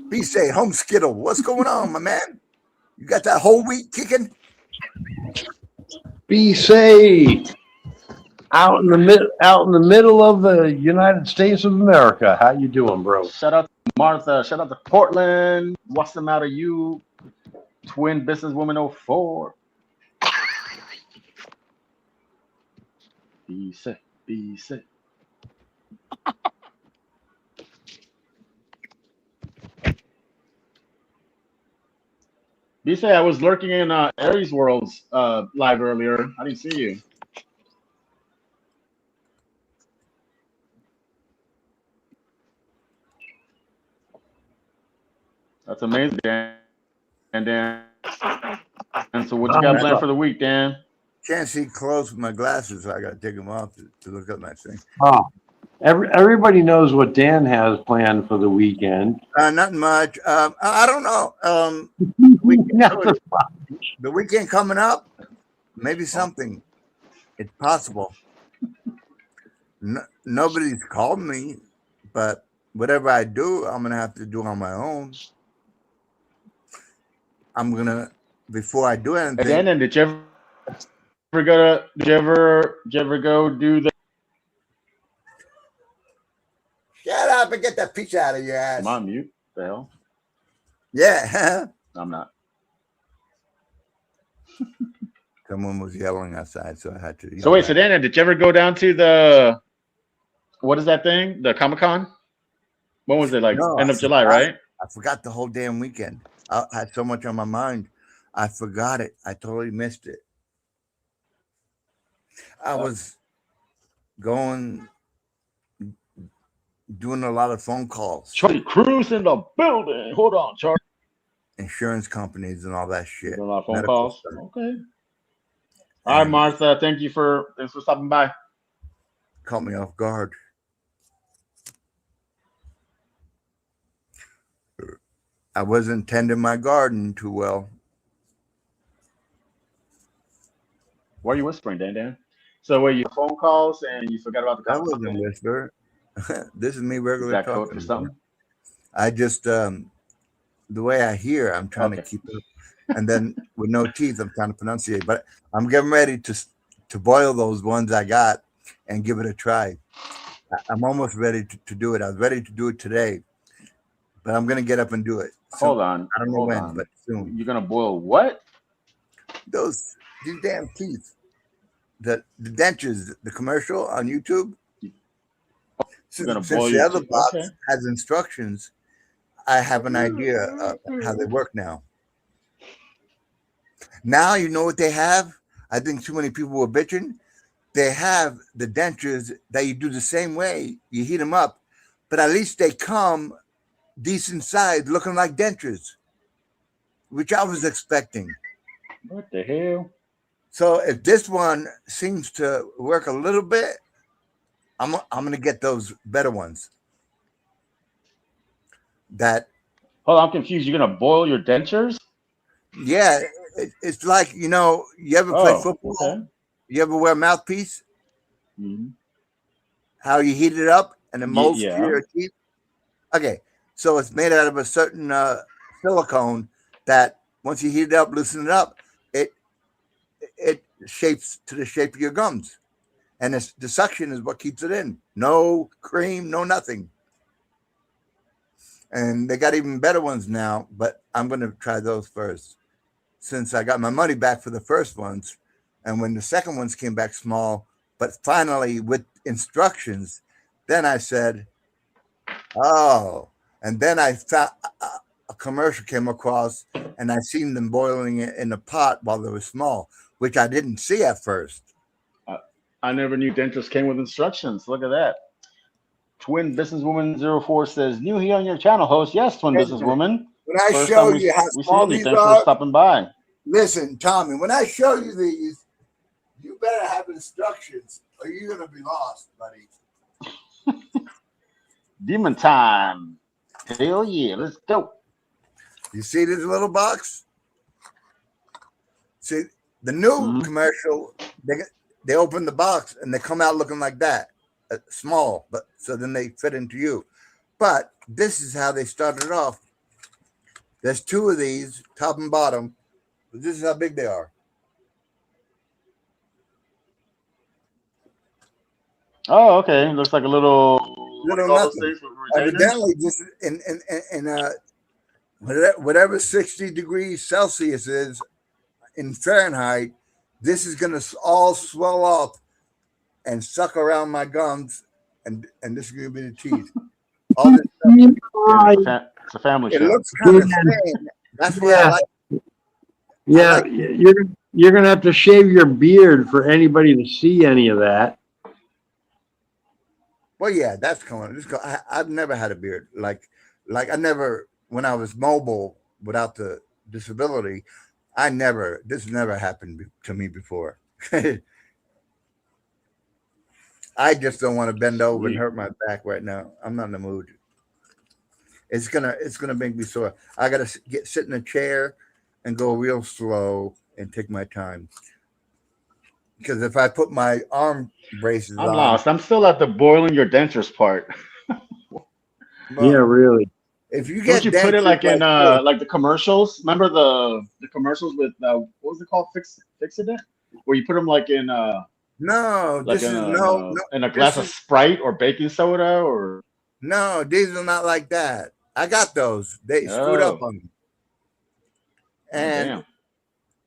Be say home skittle. What's going on, my man? You got that whole wheat kicking? Be safe. Out in the middle of the United States of America. How you doing, bro? Shout out to Martha. Shout out to Portland. What's the matter, you? Twin businesswoman 04. Be safe. Be safe. BC, I was lurking in Aries World's live earlier. I didn't see you. That's amazing, Dan. And Dan. And so what you got planned for the week, Dan? Can't see close with my glasses, so I got to take them off to look up my thing. Oh, everybody knows what Dan has planned for the weekend. Nothing much. I don't know. The weekend coming up, maybe something. It's possible. Nobody's called me, but whatever I do, I'm gonna have to do on my own. I'm gonna before I do anything. And then, did you ever go do the? Shut up and get that pizza out of your ass. Am I on mute? The hell? Yeah. I'm not. Someone was yelling outside, so I had to. So wait, so Dan, did you ever go down to the? What is that thing? The Comic-Con? When was it? Like No, end I of July, forgot. right? I forgot the whole damn weekend. I had so much on my mind. I forgot it. I totally missed it. I was doing a lot of phone calls, Charlie Cruz in the building. Hold on, Charlie. insurance companies and all that shit. Doing a lot of phone Medical calls. stuff. Okay. All right, Martha. Thanks for stopping by. Caught me off guard. I wasn't tending my garden too well. Why are you whispering, Dan? So were you phone calls and you forgot about the That Comic-Con? wasn't a whisper. This is me Is regularly that code talking. for something? I just the way I hear, I'm trying to Okay. keep up, and then with no teeth, I'm trying to pronunciate. But I'm getting ready to boil those ones I got and give it a try. I'm almost ready to do it. I was ready to do it today, but I'm gonna get up and do it. So, Hold on. I don't know Hold when, on. but soon. You're gonna boil what? These damn teeth, the dentures, the commercial on YouTube. Since gonna boil the your other teeth, box okay. has instructions, I have an idea of how they work now. Now you know what they have? I think too many people were bitching. They have the dentures that you do the same way. You heat them up, but at least they come decent size, looking like dentures, which I was expecting. What the hell? So if this one seems to work a little bit, I'm gonna get those better ones. That Hold on, I'm confused. You're gonna boil your dentures? yeah, it's like you ever play football? Okay. You ever wear a mouthpiece? Mhm. How you heat it up and it molds yeah. to your teeth? Okay, so it's made out of a certain silicone that once you heat it up, loosen it up, it shapes to the shape of your gums. And the suction is what keeps it in. No cream, no nothing. And they got even better ones now, but I'm going to try those first since I got my money back for the first ones. And when the second ones came back small, but finally with instructions, then I said, oh. And then I found a commercial came across and I seen them boiling it in a pot while they were small, which I didn't see at first. I never knew dentures came with instructions. Look at that. Twin Businesswoman 04 says, new here on your channel, host. Yes, Twin Businesswoman. When I First show time you how we small see you. these Thanks for are, stopping by. listen, Tommy, when I show you these, you better have instructions or you're going to be lost, buddy. Demon time. Hell yeah, let's go. You see this little box? See, The new Mhm. commercial, they open the box and they come out looking like that, small, but so then they fit into you. But this is how they started off. There's two of these, top and bottom. This is how big they are. Oh, okay. Looks like a little. What do you Little call those nothing. things with retainers? Evidently, just in whatever 60 degrees Celsius is in Fahrenheit, this is going to all swell off and suck around my gums, and this is going to be the teeth. All this stuff. Yeah, it's a family It show. looks kind of Yeah. thin. That's why I Yeah. like. Yeah, like- you're gonna have to shave your beard for anybody to see any of that. Well, yeah, that's coming. I've never had a beard. Like I never, when I was mobile without the disability, this never happened to me before. I just don't want to bend over and hurt my back right now. I'm not in the mood. It's gonna make me sore. I gotta sit in a chair and go real slow and take my time. Because if I put my arm braces I'm on, lost. I'm still at the boiling your dentures part. well, Yeah, really. if you Don't get you put it dentures like in this, like the commercials? Remember the commercials with what was it called? Fix-A-Dent? Where you put them like in no, like this is no, in a glass of is- Sprite or baking soda or no. These are not like that. I got those. They screwed up Oh. on me. And damn.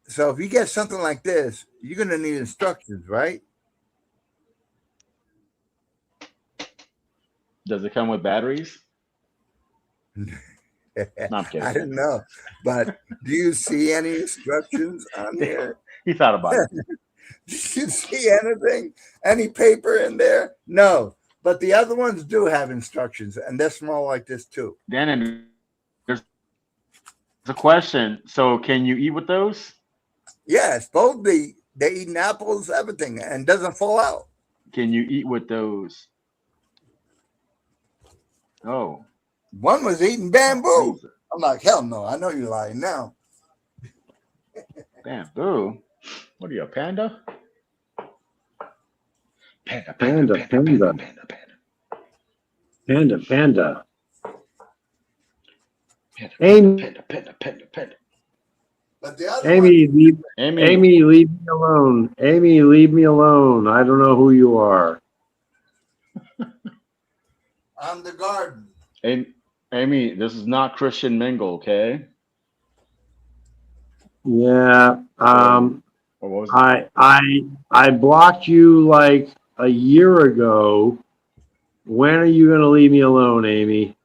so if you get something like this, you're gonna need instructions, right? Does it come with batteries? No, I'm kidding. I didn't know, but do you see any instructions on here? He thought about it. Do you see anything? Any paper in there? No, but the other ones do have instructions, and they're small like this too. Dan, and there's a question. So can you eat with those? Yeah, supposedly they eating apples, everything, and doesn't fall out. Can you eat with those? Oh. One was eating bamboo. I'm like, hell no! I know you're lying now. Bamboo? What are you, a panda? Panda, Panda, panda. Panda, panda. Amy, But the other one, Amy, leave, Amy, Amy, leave me alone. Amy, leave me alone. I don't know who you are. on the garden. Amy, this is not Christian Mingle, okay? Yeah. Or what was it? I blocked you like a year ago. When are you gonna leave me alone, Amy?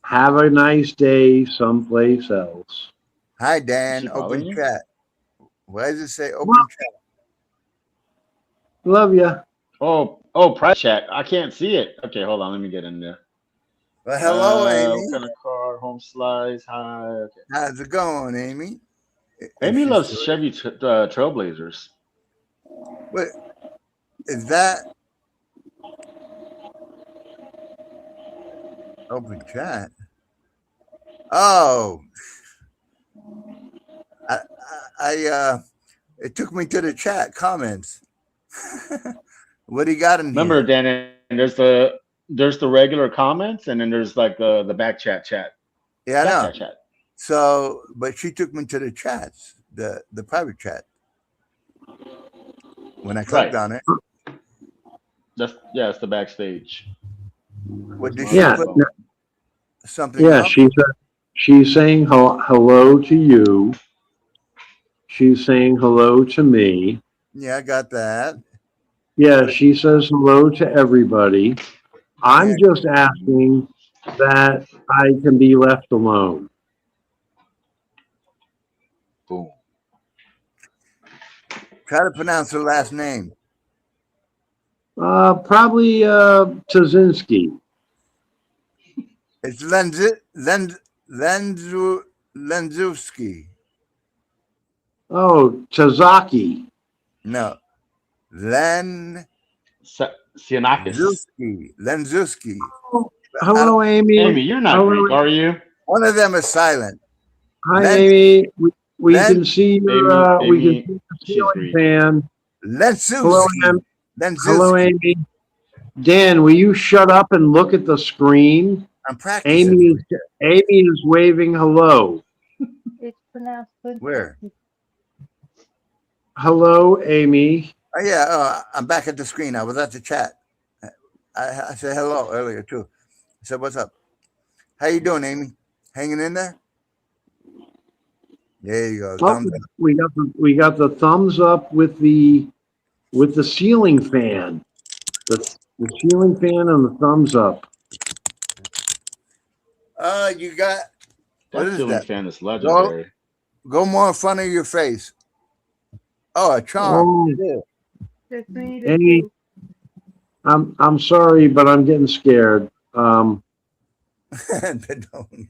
Have a nice day someplace else. Hi, Is Dan. she Open following you? chat. Why does it say open Well- chat? Love ya. Oh, price chat. I can't see it. Okay, hold on. Let me get in there. Well, hello, Amy. What kind of car? Home slice. Hi. Okay. How's it going, Amy? Amy If loves she's Chevy Trailblazers. still- What is that? Open chat. Oh, I it took me to the chat comments. What do you got in Remember, here? Dan, and there's the regular comments, and then there's like the back chat. Yeah, I know. Back chat. So, but she took me to the chats, the private chat. When I clicked Right. on it, It's the backstage. what did she Yeah. put something Yeah, up? she's saying hello to you. She's saying hello to me. Yeah, I got that. Yeah, she says hello to everybody. I'm just asking that I can be left alone. Boom. Try to pronounce her last name. Probably Tazinski. It's Lenzewski. Oh, Tazaki. No, Lenzewski. Sienakis. Lenzewski. Hello, Amy. Amy, you're not Hello. Greek, are you? One of them is silent. Hi, Len- Amy. We Let- can see your, Amy, we can Amy, see the she's ceiling green. fan. Let's Hello, Em. Hello, Amy. Dan, will you shut up and look at the screen? I'm practicing. Amy is waving hello. It's pronounced good. Where? Hello, Amy. Oh yeah, I'm back at the screen. I was at the chat. I said hello earlier too. I said, "What's up? How you doing, Amy? Hanging in there?" There you go. Oh, Thumbs up. we got the thumbs up with the ceiling fan. The ceiling fan and the thumbs up. You got what That is ceiling that? fan is legendary. Go more in front of your face. Oh, a charm. Oh, Cool. Just me Amy, too. I'm sorry, but I'm getting scared. But don't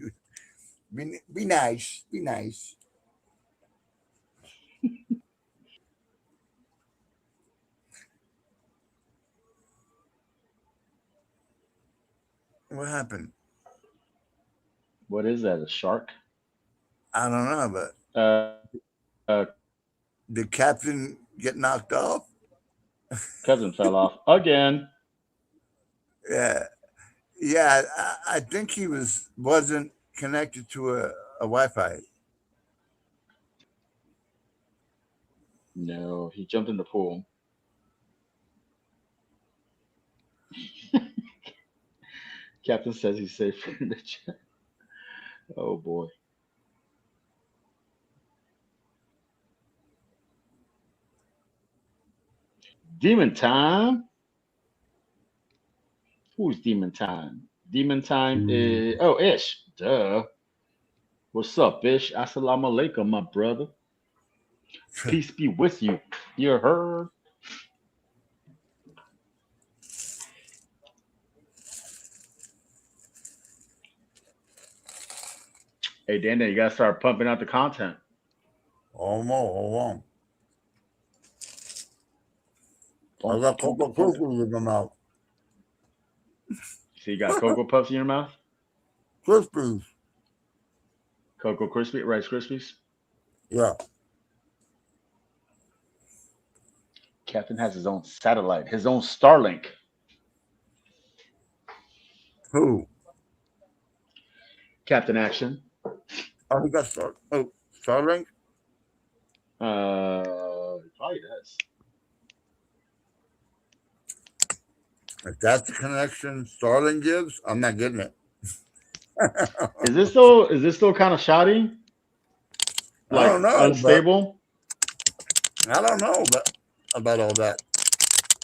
be nice. Be nice. What happened? What is that? A shark? I don't know, but Uh, did Captain get knocked off? cousin fell off again. Yeah, I think he wasn't connected to a Wi-Fi. No, he jumped in the pool. Captain says he's safe in the chat. Oh boy. Demon time. Who's Demon time? Demon time is Ish. Duh. What's up, Ish? Assalamu alaikum, my brother. Peace be with you. You heard? Hey, Dan, you gotta start pumping out the content. Hold on. I got Cocoa Krispies in my mouth. So you got Cocoa Puffs in your mouth? Krispies. Cocoa Crispy, Rice Krispies? Yeah. Captain has his own satellite, his own Starlink. Who? Captain Action. Oh, he got Starlink? He probably does. If that's the connection Starlink gives, I'm not getting it. Is this still kind of shoddy? I Like don't know, unstable? I don't know about all that.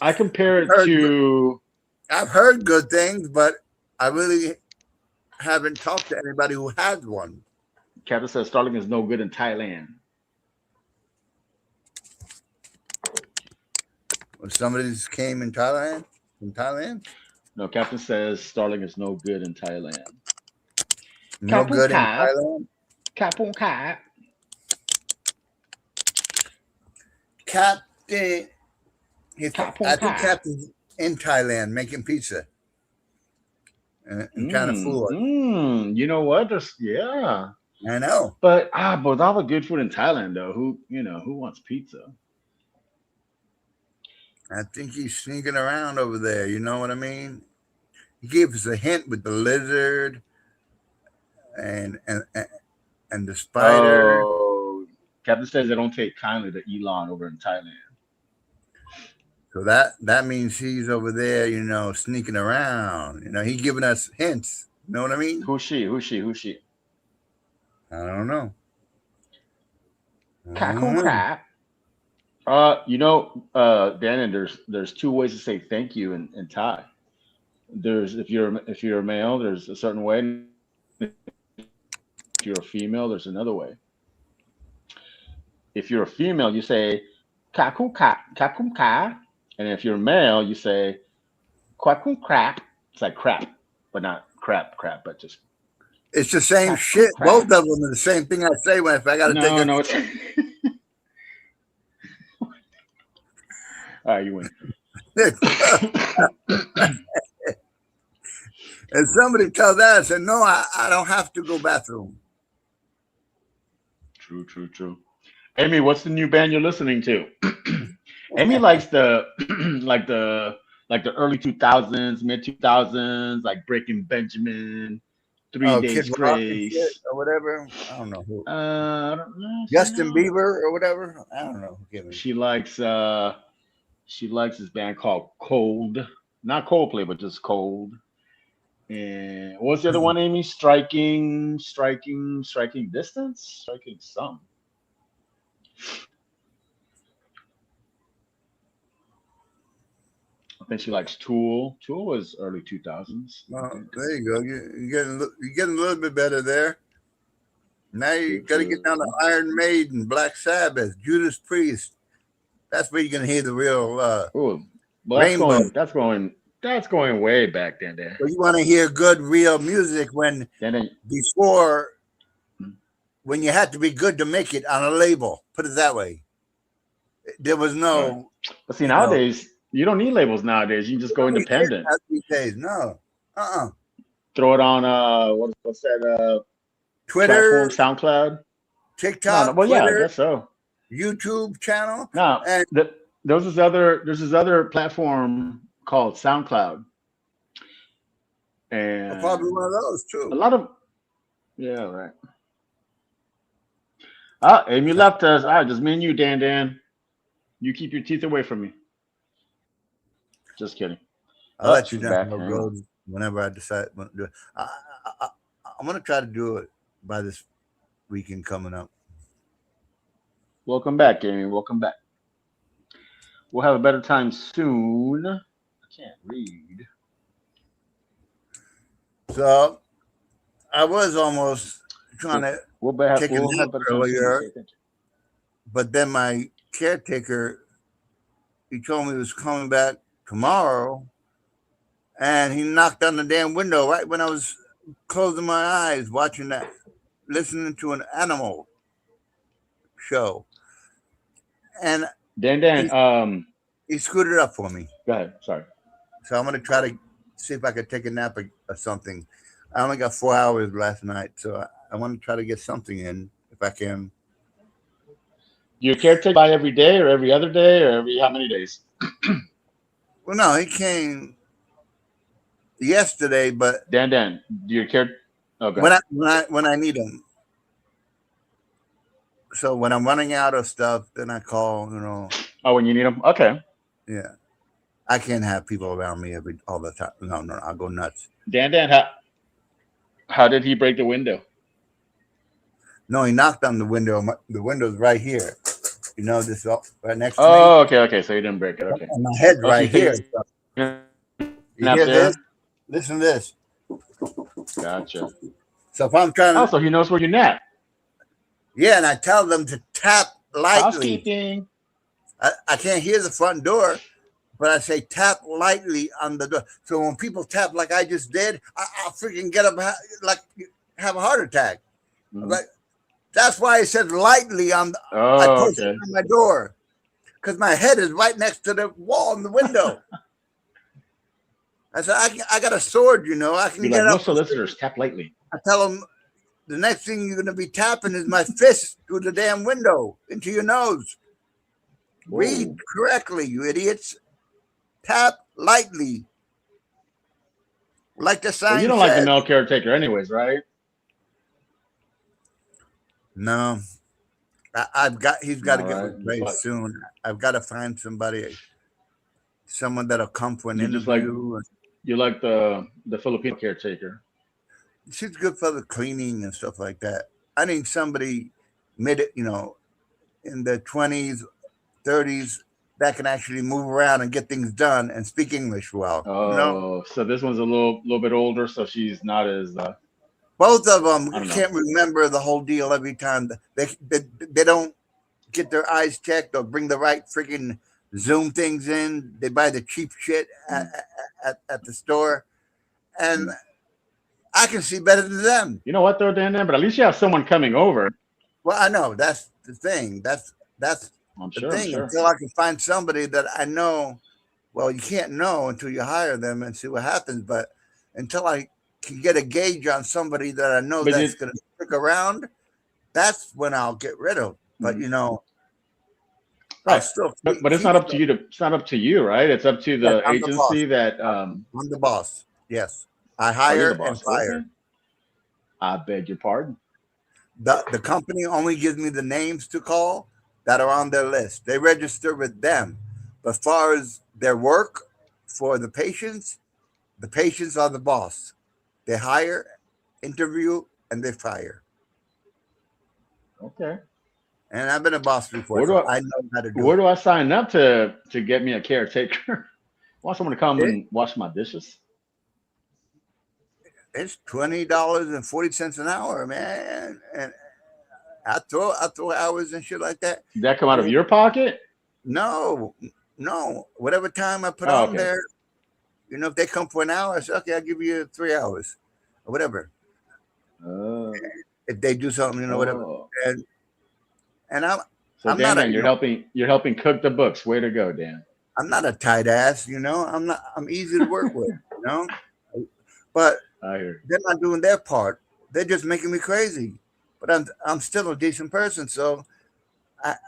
I compare it to I've heard good things, but I really haven't talked to anybody who has one. Captain says Starlink is no good in Thailand. When somebody came in Thailand, No, Captain says Starlink is no good in Thailand. no good in Kapung Thailand. Captain Cat. Captain, I Kapung think Cat. Captain's in Thailand making pizza and kind of food. You know what? Yeah. I know. But with all the good food in Thailand though, who wants pizza? I think he's sneaking around over there. You know what I mean? He gave us a hint with the lizard and the spider. Oh, Captain says they don't take kindly to Elon over in Thailand. So that means he's over there, sneaking around. He's giving us hints. You know what I mean? Who's she? I don't know. Dan, there's two ways to say thank you in Thai. There's if you're a male, there's a certain way. If you're a female, there's another way. If you're a female, you say kakum ka, and if you're a male, you say kwakum crap. It's like crap, but not crap, but just. It's the same shit. Both of them are the same thing I say if I got to take it. No, it's. All right, you win. And somebody tells that, I said, no, I don't have to go bathroom. True. Amy, what's the new band you're listening to? Amy likes the like the early 2000s, mid 2000s, like Breaking Benjamin, Three Oh, Days Kid Rock and shit Grace. or whatever. I don't know who. I don't know. Justin Bieber or whatever. I don't know. Give me. She likes this band called Cold. Not Coldplay, but just Cold. And what was the other one, Amy? Striking distance? Striking some. I think she likes Tool. Tool was early 2000s. Well, there you go. You're getting a little bit better there. Now you got to get down to Iron Maiden, Black Sabbath, Judas Priest. That's where you're gonna hear the real Well, Rainbow. that's going way back then. Well, you want to hear good real music when before when you had to be good to make it on a label. Put it that way. There was no. But see, nowadays you don't need labels. Nowadays you just go independent. These days, no. Throw it on what's that? Twitter, platform, SoundCloud, TikTok. Well, Twitter, yeah, I guess so. YouTube channel. No, and there's this other platform called SoundCloud, and probably one of those too. A lot of right. Amy left us. All right, just me and you, Dan. You keep your teeth away from me. Just kidding. I'll let you down the road whenever I decide to do it. I'm gonna try to do it by this weekend coming up. Welcome back, Amy. Welcome back. We'll have a better time soon. I can't read. So I was almost trying to take a nap earlier, but then my caretaker, he told me he was coming back tomorrow, and he knocked on the damn window right when I was closing my eyes, watching that, listening to an animal show. And Dan, he scooted up for me. Go ahead. Sorry. So I'm gonna try to see if I could take a nap or something. I only got 4 hours last night, so I want to try to get something in if I can. Your caretaker by every day or every other day or every how many days? Well, no, he came yesterday, but Dan, do your care? Okay. When I need him. So when I'm running out of stuff, then I call. Oh, when you need them? Okay. Yeah, I can't have people around me all the time. No, I'll go nuts. Dan, how did he break the window? No, he knocked on the window. The window's right here. This right next to me. Oh, okay. So he didn't break it. Okay. And my head's right here. You hear this? Listen to this. Gotcha. So if I'm trying to. Oh, so he knows where you nap. Yeah, and I tell them to tap lightly. Housekeeping. I can't hear the front door, but I say tap lightly on the door. So when people tap like I just did, I'll freaking get up like have a heart attack. Mm-hmm. Like that's why I said lightly on. I push on my door because my head is right next to the wall in the window. I said I got a sword, I can get up. No solicitors, tap lightly. I tell them the next thing you're going to be tapping is my fist through the damn window into your nose. Ooh. Read correctly, you idiots. Tap lightly. Like the sign you don't like the male caretaker anyways, right? No. He's got to get replaced soon. I've got to find someone that'll come for an interview. You like the Filipino caretaker. She's good for the cleaning and stuff like that. I need somebody in the 20s, 30s that can actually move around and get things done and speak English well. Oh, so this one's a little bit older, so she's not as. Both of them can't remember the whole deal every time. They don't get their eyes checked or bring the right freaking Zoom things in. They buy the cheap shit at the store, and I can see better than them. You know what though, Dan? But at least you have someone coming over. Well, I know that's the thing. That's I'm the sure, thing. Until I can find somebody that I know. Well, you can't know until you hire them and see what happens. But until I can get a gauge on somebody that I know that's going to stick around, that's when I'll get rid of. But you know, I'll Right. still But it's not up to you to. It's not up to you, right? It's up to the I'm the boss. agency that. I'm the boss. Yes, I Oh, you're hire the and boss. fire. Okay. I beg your pardon. The company only gives me the names to call that are on their list. They register with them. But as far as their work for the patients are the boss. They hire, interview, and they fire. Okay. And I've been a boss before, Where do so I I know how to do where it. do I sign up to get me a caretaker? I want someone to come It- and wash my dishes. It's $20.40 an hour, man. And I throw hours and shit like that. Did that come out of your pocket? No. Whatever time I put Oh, on okay. there, you know, if they come for an hour, I say, okay, I'll give you 3 hours or whatever. Oh. If they do something, you know, whatever. Oh. And I'm So I'm Dan, not a, you're helping cook the books. Way to go, Dan. I'm not a tight ass, you know. I'm easy to work with, you know. But I hear. they're not doing their part. They're just making me crazy. But I'm still a decent person, so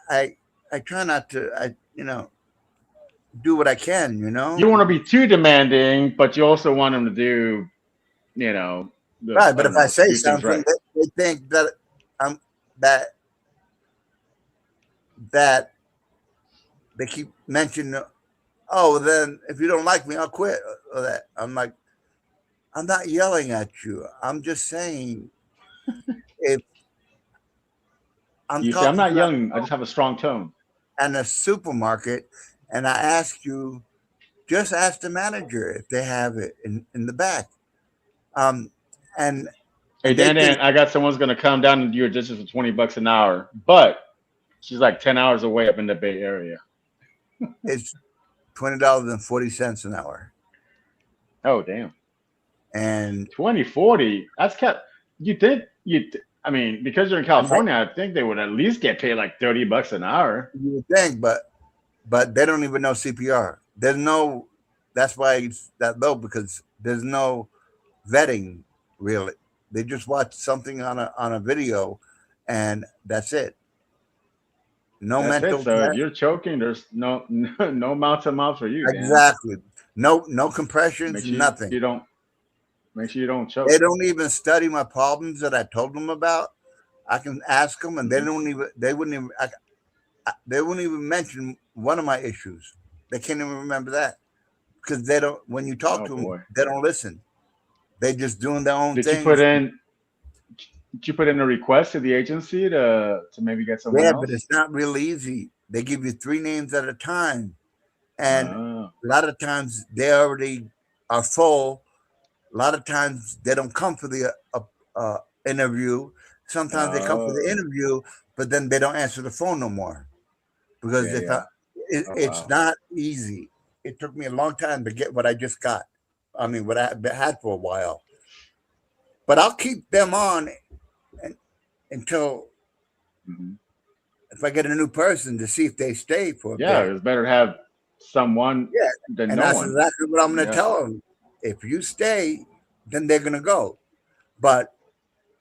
I try not to do what I can, you know. You don't want to be too demanding, but you also want them to do, you know, Right, but if I say do things something, right. they think that I'm that they keep mentioning. Oh, then if you don't like me, I'll quit. Or that I'm like, I'm not yelling at you. I'm just saying if I'm You say I'm talking not to yelling. I just have a strong tone. in a supermarket and I ask you, just ask the manager if they have it in the back. And Hey, they Dan, think I got someone's gonna come down and do your dishes for $20 an hour, but she's like 10 hours away up in the Bay Area. it's $20.40 an hour. Oh, damn. And 2040. That's kept. I mean, because you're in California, I think they would at least get paid like $30 an hour. you would think, but they don't even know CPR. That's why it's that low, because there's no vetting really. They just watch something on a video and that's it. No That's mental it. So if you're choking, there's no mouth to mouth for you. Dan. exactly. No compressions, Make sure nothing. Make sure you don't choke. They don't even study my problems that I told them about. I can ask them, and they wouldn't even mention one of my issues. They can't even remember that because they don't. When you talk to them, they don't listen. They just doing their own thing. Did you put in a request to the agency to maybe get someone else? But it's not real easy. They give you 3 names at a time, and a lot of times they already are full. A lot of times they don't come for the interview. Sometimes they come for the interview, but then they don't answer the phone no more because it's not easy. It took me a long time to get what I just got. I mean, what I had for a while. But I'll keep them on until if I get a new person to see if they stay for a bit. It's better to have someone than and no that's one. exactly what I'm going to tell them. If you stay, then they're going to go. But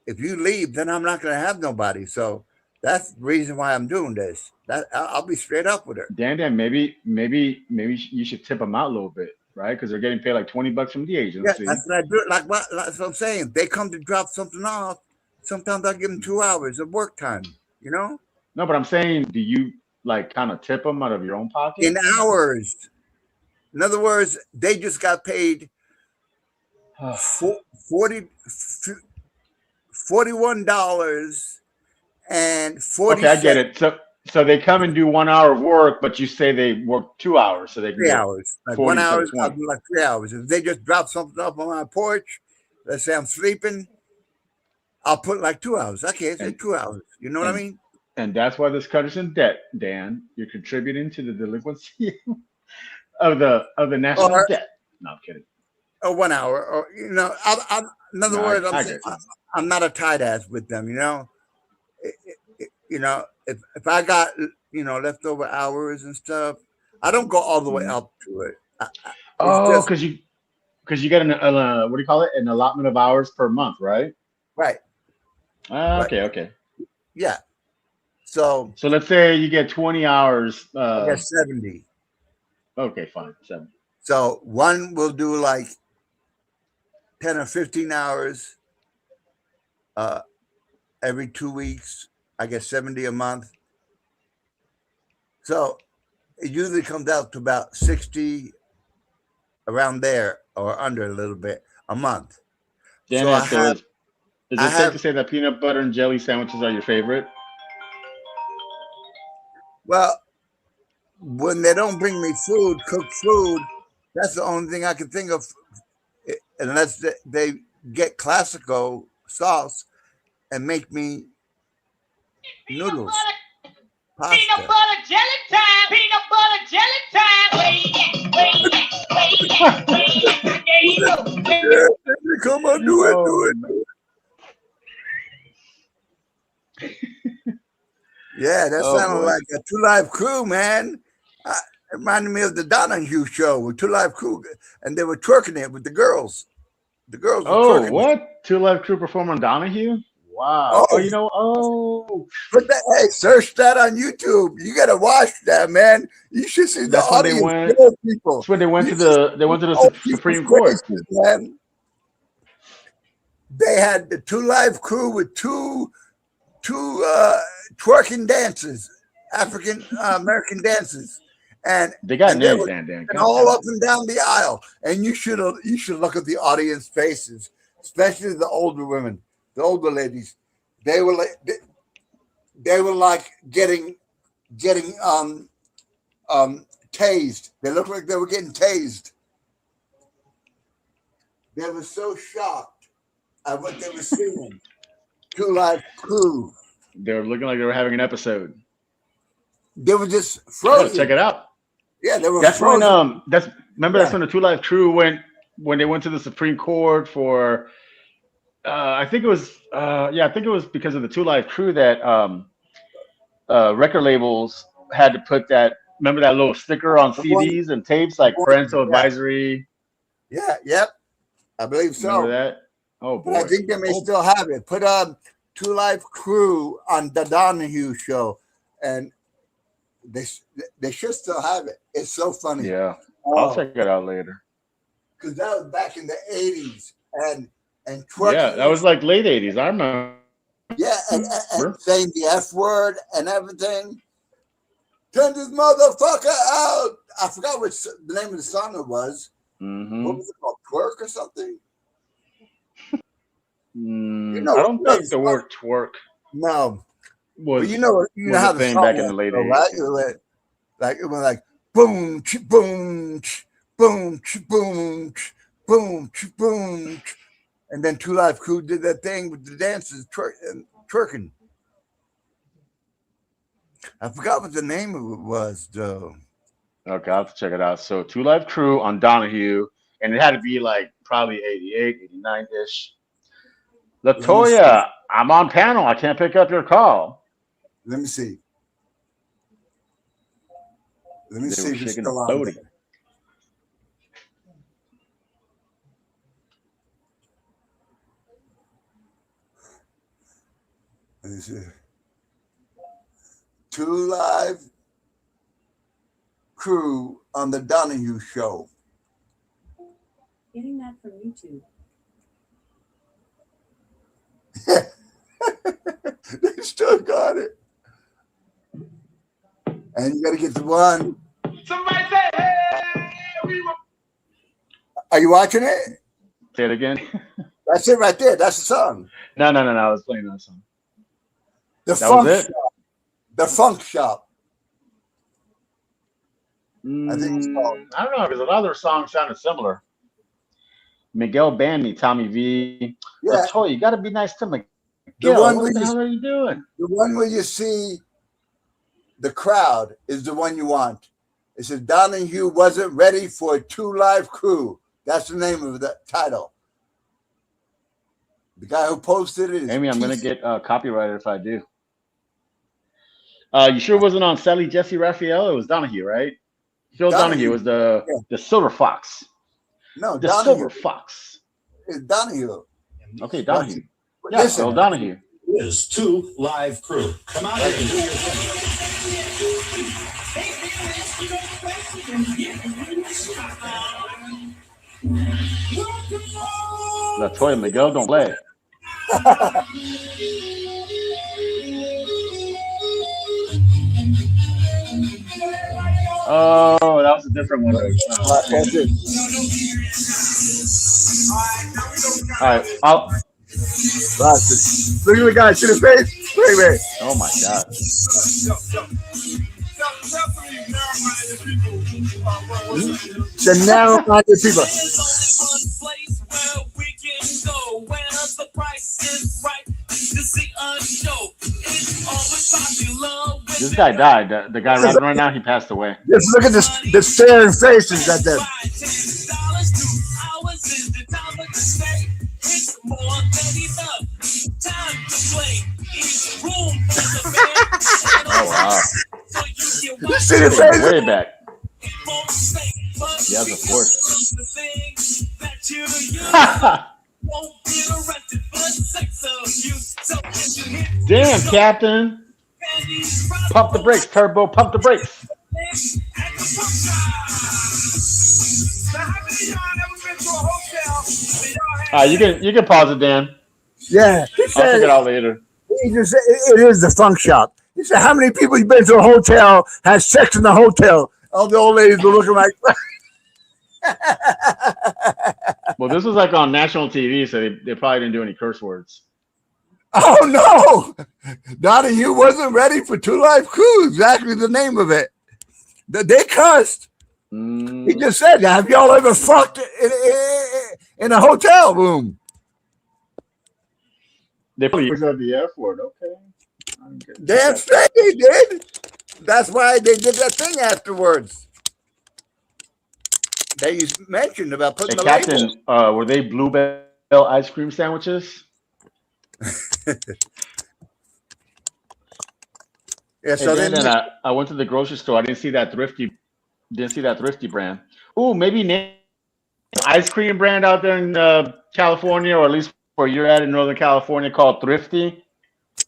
if you leave, then I'm not going to have nobody. So that's the reason why I'm doing this. I'll be straight up with her. Dan, maybe you should tip them out a little bit, right? Because they're getting paid like $20 from the agency. Yeah, that's what I do. That's what I'm saying. They come to drop something off. Sometimes I give them 2 hours of work time. You know? No, but I'm saying, do you like kind of tip them out of your own pocket? In hours. In other words, they just got paid $41 and 40 Okay, I get it. So they come and do 1 hour of work, but you say they work 2 hours, so they can 3 get hours. Like 40 1 hour, instead of I'll 20. do like 3 hours. If they just drop something up on my porch, let's say I'm sleeping, I'll put like 2 hours. Okay, say 2 hours. You know what I mean? And that's why this country's in debt, Dan. You're contributing to the delinquency of the national debt. No, I'm kidding. Or 1 hour, or in other words, I'm not a tight ass with them. You know, if I got leftover hours and stuff, I don't go all the way up to it. Because you get what do you call it? An allotment of hours per month, right? Right. Okay. Yeah. So So let's say you get 20 hours. I guess 70. Okay, fine. 7. So one will do like 10 or 15 hours every 2 weeks. I guess 70 a month. So it usually comes out to about 60 around there or under a little bit a month. Dan, So I so have, is it I safe have, to say that peanut butter and jelly sandwiches are your favorite? well, when they don't bring me food, cooked food, that's the only thing I can think of, unless they get classical sauce and make me noodles, pasta. Peanut butter jelly time. Peanut butter jelly time. There you go. Yeah, come on, do it. Yeah, that sounded boy. like a Two Live Crew, man. It reminded me of the Donahue show with Two Live Crew, and they were twerking it with the girls. The girls were twerking what? Two Live Crew perform on Donahue? Wow. Oh. You know, But hey, search that on YouTube. You gotta watch that, man. You should see the That's when they audience. went- Those people. that's when they went You to the Oh, people Supreme Court. crazy, man. They had the Two Live Crew with two twerking dances, African American dances, and They got and they names, were Dan. and all up and down the aisle. And you should look at the audience faces, especially the older women, the older ladies. They were like getting tased. They looked like they were getting tased. They were so shocked at what they were seeing. Two Live Crew. They were looking like they were having an episode. They were just Yeah, frozen. check it out. Yeah, they were That's frozen. when that's when the Two Live Crew went when they went to the Supreme Court for I think it was because of the Two Live Crew that record labels had to put that little sticker on CDs and tapes like parental advisory. Yeah, yep. I believe so. Remember that? Oh boy. I think they may still have it. Put Two Live Crew on the Donahue show, and they should still have it. It's so funny. Yeah. I'll check it out later. Because that was back in the 80s, and twerking. Yeah, that was like late 80s. I remember. Yeah, and saying the F word and everything. Turn this motherfucker out. I forgot what the name of the song it was. Mm-hmm. What was it called? Twerk or something? I don't think the word twerk No. was. But you know how the thing song back in was, the late though, 80s. right? It was like boom, boom, boom, boom, boom, boom, and then Two Live Crew did that thing with the dances twerking. I forgot what the name of it was, though. Okay, I'll have to check it out. So Two Live Crew on Donahue, and it had to be like probably 88, 89-ish. Latoya, I'm on panel. I can't pick up your call. Let me see. Let me They see were if it's shaking the still on booty. there. Let me see. Two Live Crew on the Donahue show. Getting that from YouTube. They still got it. And you got to get the one. Somebody say, hey, we were. Are you watching it? Say it again. That's it right there. That's the song. No. I was playing that song. The That Funk was it? Shop. The Funk Shop. I think it's called. I don't know because a lot of their songs sounded similar. Miguel Bandy, Tommy V. Yeah. Latoya, you got to be nice to Miguel. The one where What the you- hell are you doing? The one where you see the crowd is the one you want. It says Donahue wasn't ready for Two Live Crew. That's the name of the title. The guy who posted it is Amy, I'm going to get copyrighted if I do. You sure it wasn't on Sally Jesse Raphael? It was Donahue, right? Phil Donahue was the Silver Fox. No, The Silver Fox. It's Donahue. Okay, Donahue. But Yeah, Phil Donahue. is 2 Live Crew. Come out here and do your thing. Latoya Miguel don't play. Oh, that was a different one. That's it. All right, I'll. Bastard. Look at the guy to the face. Wait a minute. Oh my God. The narrow-minded people. This guy died. The guy rapping right now, he passed away. Just look at the staring faces at them. Oh wow. You see the face? Way back. Yeah, of course. Damn, Captain. Pump the brakes, Turbo. Pump the brakes. You can pause it, Dan. Yeah. He I'll said, check it out later. he just said, it is the funk shop. He said, how many people you been to a hotel, had sex in the hotel? All the old ladies were looking like. Well, this was like on national TV, so they probably didn't do any curse words. Oh no, Donnie, wasn't ready for 2 Live Crew. Exactly the name of it. They cussed. He just said, "Have y'all ever fucked in a hotel room?" They probably was at the airport. Okay. Damn straight they did. That's why they did that thing afterwards. They mentioned about putting Hey, the label. Captain, were they Bluebell ice cream sandwiches? Yeah, so Hey, then then I went to the grocery store. I didn't see that thrifty brand. Ooh, maybe ice cream brand out there in California, or at least where you're at in Northern California, called Thrifty.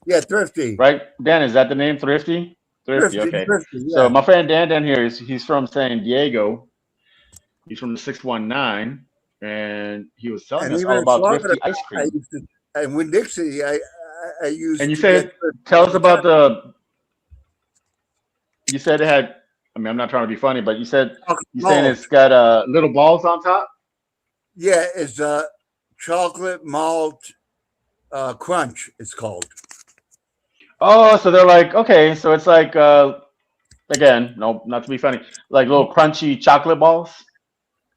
yeah, Thrifty. Right, Dan? Is that the name, Thrifty? Thrifty. Okay. Thrifty, yeah. So my friend Dan here he's from San Diego. He's from the 619, and he was telling us all about Thrifty ice cream. And with Dixie, I used. And you said, tell us about the. You said it had. I mean, I'm not trying to be funny, but you said saying it's got little balls on top. Yeah, it's chocolate malt crunch. It's called. Oh, so they're like, okay, so it's like again, no, not to be funny, like little crunchy chocolate balls.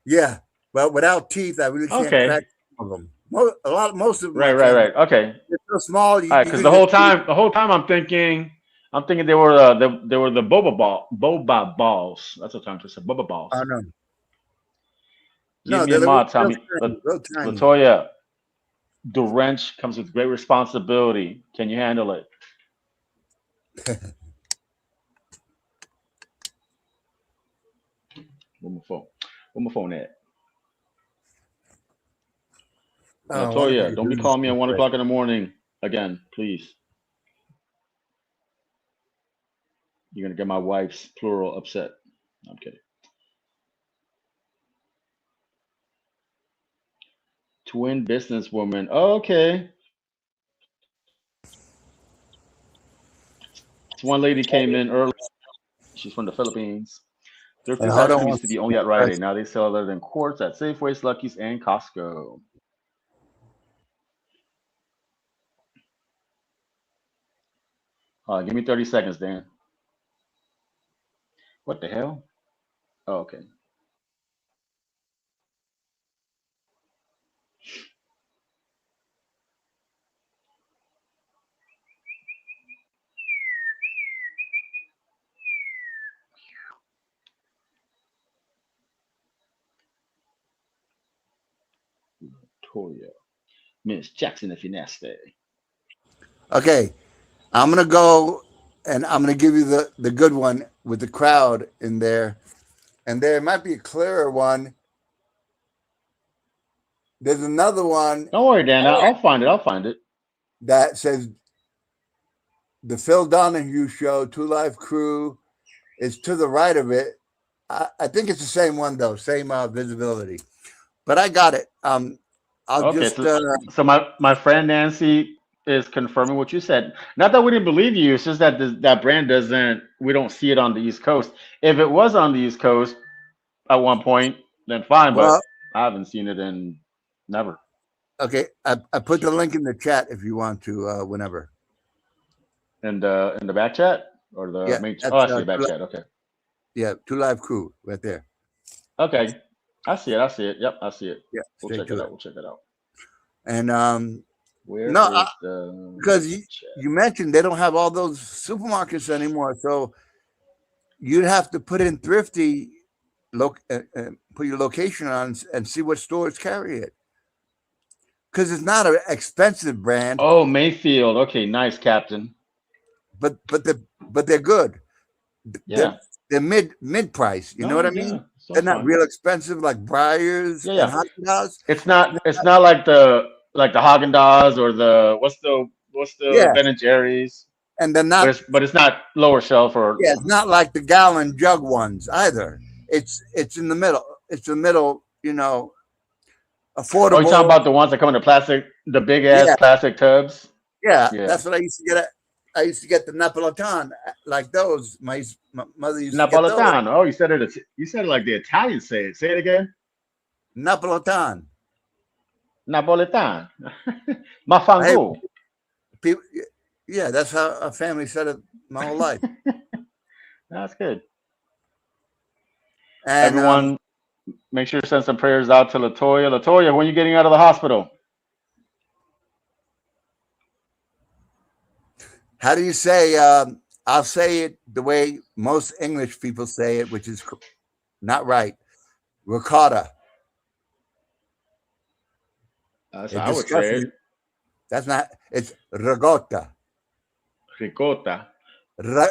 Yeah, but without teeth, I really can't crack some of them. Most of them. Right. Okay. They're so small. All right, because the whole time I'm thinking they were the boba balls. That's what I'm trying to say. Boba balls. Oh no. Give me a mod, Tommy. Latoya, the wrench comes with great responsibility. Can you handle it? Where my phone at? Latoya, don't be calling me at 1 o'clock in the morning again, please. You're gonna get my wife's plural upset. I'm kidding. Twin businesswoman. Oh, okay. This one lady came in early. She's from the Philippines. Their ice cream used to be only at Rite Aid. Now they sell other than quarts at Safeways, Lucky's, and Costco. Give me 30 seconds, Dan. What the hell? Oh, okay. Toya. Miss Jackson, if you're nasty. Okay, I'm gonna go and I'm gonna give you the good one with the crowd in there, and there might be a clearer one. There's another one. Don't worry, Dan. I'll find it. That says the Phil Donahue show, Two Live Crew, is to the right of it. I think it's the same one though, same visibility. But I got it. I'll Okay, just so my friend Nancy is confirming what you said. Not that we didn't believe you, it's just that that brand doesn't. We don't see it on the East Coast. If it was on the East Coast at one point, then fine. But well, I haven't seen it in never. okay. I put the link in the chat if you want to whenever. In the back chat or the Yeah, main? that's, Oh, I see the back chat. Okay. Yeah, Two Live Crew right there. Okay. I see it. I see it. Yep, I see it. Yeah, We'll straight check to it it. out. We'll check it out. And Where no, is the because chat? you mentioned they don't have all those supermarkets anymore, so you'd have to put in Thrifty, put your location on and see what stores carry it. Because it's not an expensive brand, Oh, Mayfield. Okay, nice, Captain. but they're good. Yeah. They're mid price. You know what I mean? Yeah, so They're not fun. real expensive like Briars Yeah, and Hot Dogs. It's not like the Haagen-Dazs or the what's the Yeah, Ben and Jerry's, and they're not. but it's not lower shelf or Yeah, it's not like the gallon jug ones either. It's in the middle. It's the middle. You know, affordable. Oh, you talking about the ones that come in the plastic, the big ass plastic tubs? Yeah, Yeah. that's what I used to get. I used to get the Napolitan like those. My mother used to get Napolitano. Oh, you said it. You said it like the Italians say it. Say it again. those. Napolitan. Napolitan. Mafango. People, yeah, that's how a family said it my whole life. That's good. And Everyone, make sure to send some prayers out to Latoya. Latoya, when are you getting out of the hospital? how do you say? I'll say it the way most English people say it, which is not right. Ricotta. That's how I would say it. That's not. It's ricotta. Ricotta.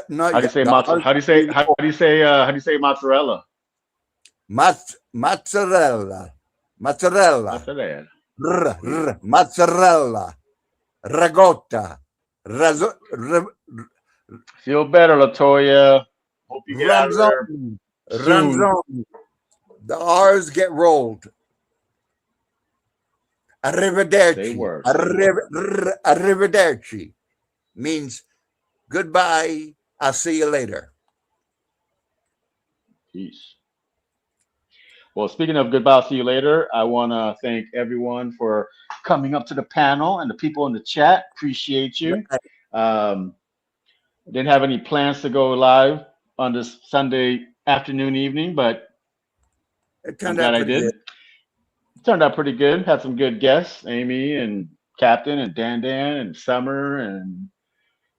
No, How do you say mozzarella? How do you say mozzarella? Mozzarella. Mozzarella. Mozzarella. Ricotta. Feel better, Latoya. Hope you get out of there soon. Ranzoni. The R's get rolled. Arrivederci. Say words. Arrivederci means goodbye. I'll see you later. Peace. Well, speaking of goodbye, I'll see you later. I want to thank everyone for coming up to the panel and the people in the chat. Appreciate you. Didn't have any plans to go live on this Sunday afternoon, evening, but I'm glad I did. It turned out pretty good. Had some good guests, Amy and Captain and Dan and Summer, and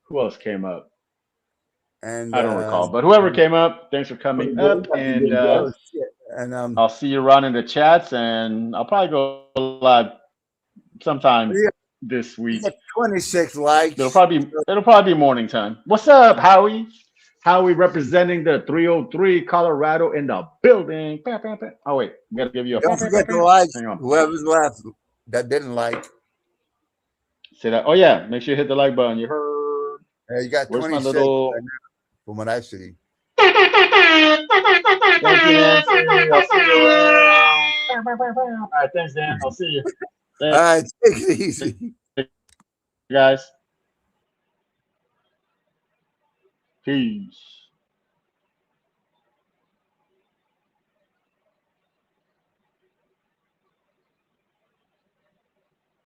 who else came up? And I don't recall, but whoever came up, thanks for coming up, and I'll see you around in the chats, and I'll probably go live sometime this week. 26 likes. It'll probably be morning time. What's up, Howie? Howie representing the 303 Colorado in the building. Oh wait, we gotta give you a. Don't forget to like whoever's left that didn't like. Say that. Oh yeah, make sure you hit the like button. You heard? Yeah, you got Where's 26 my little? right now, from what I see. Thank you, Nancy. I'll see you around. All right, thanks, Dan. I'll see you. Thanks. All right, take it easy, guys. Peace.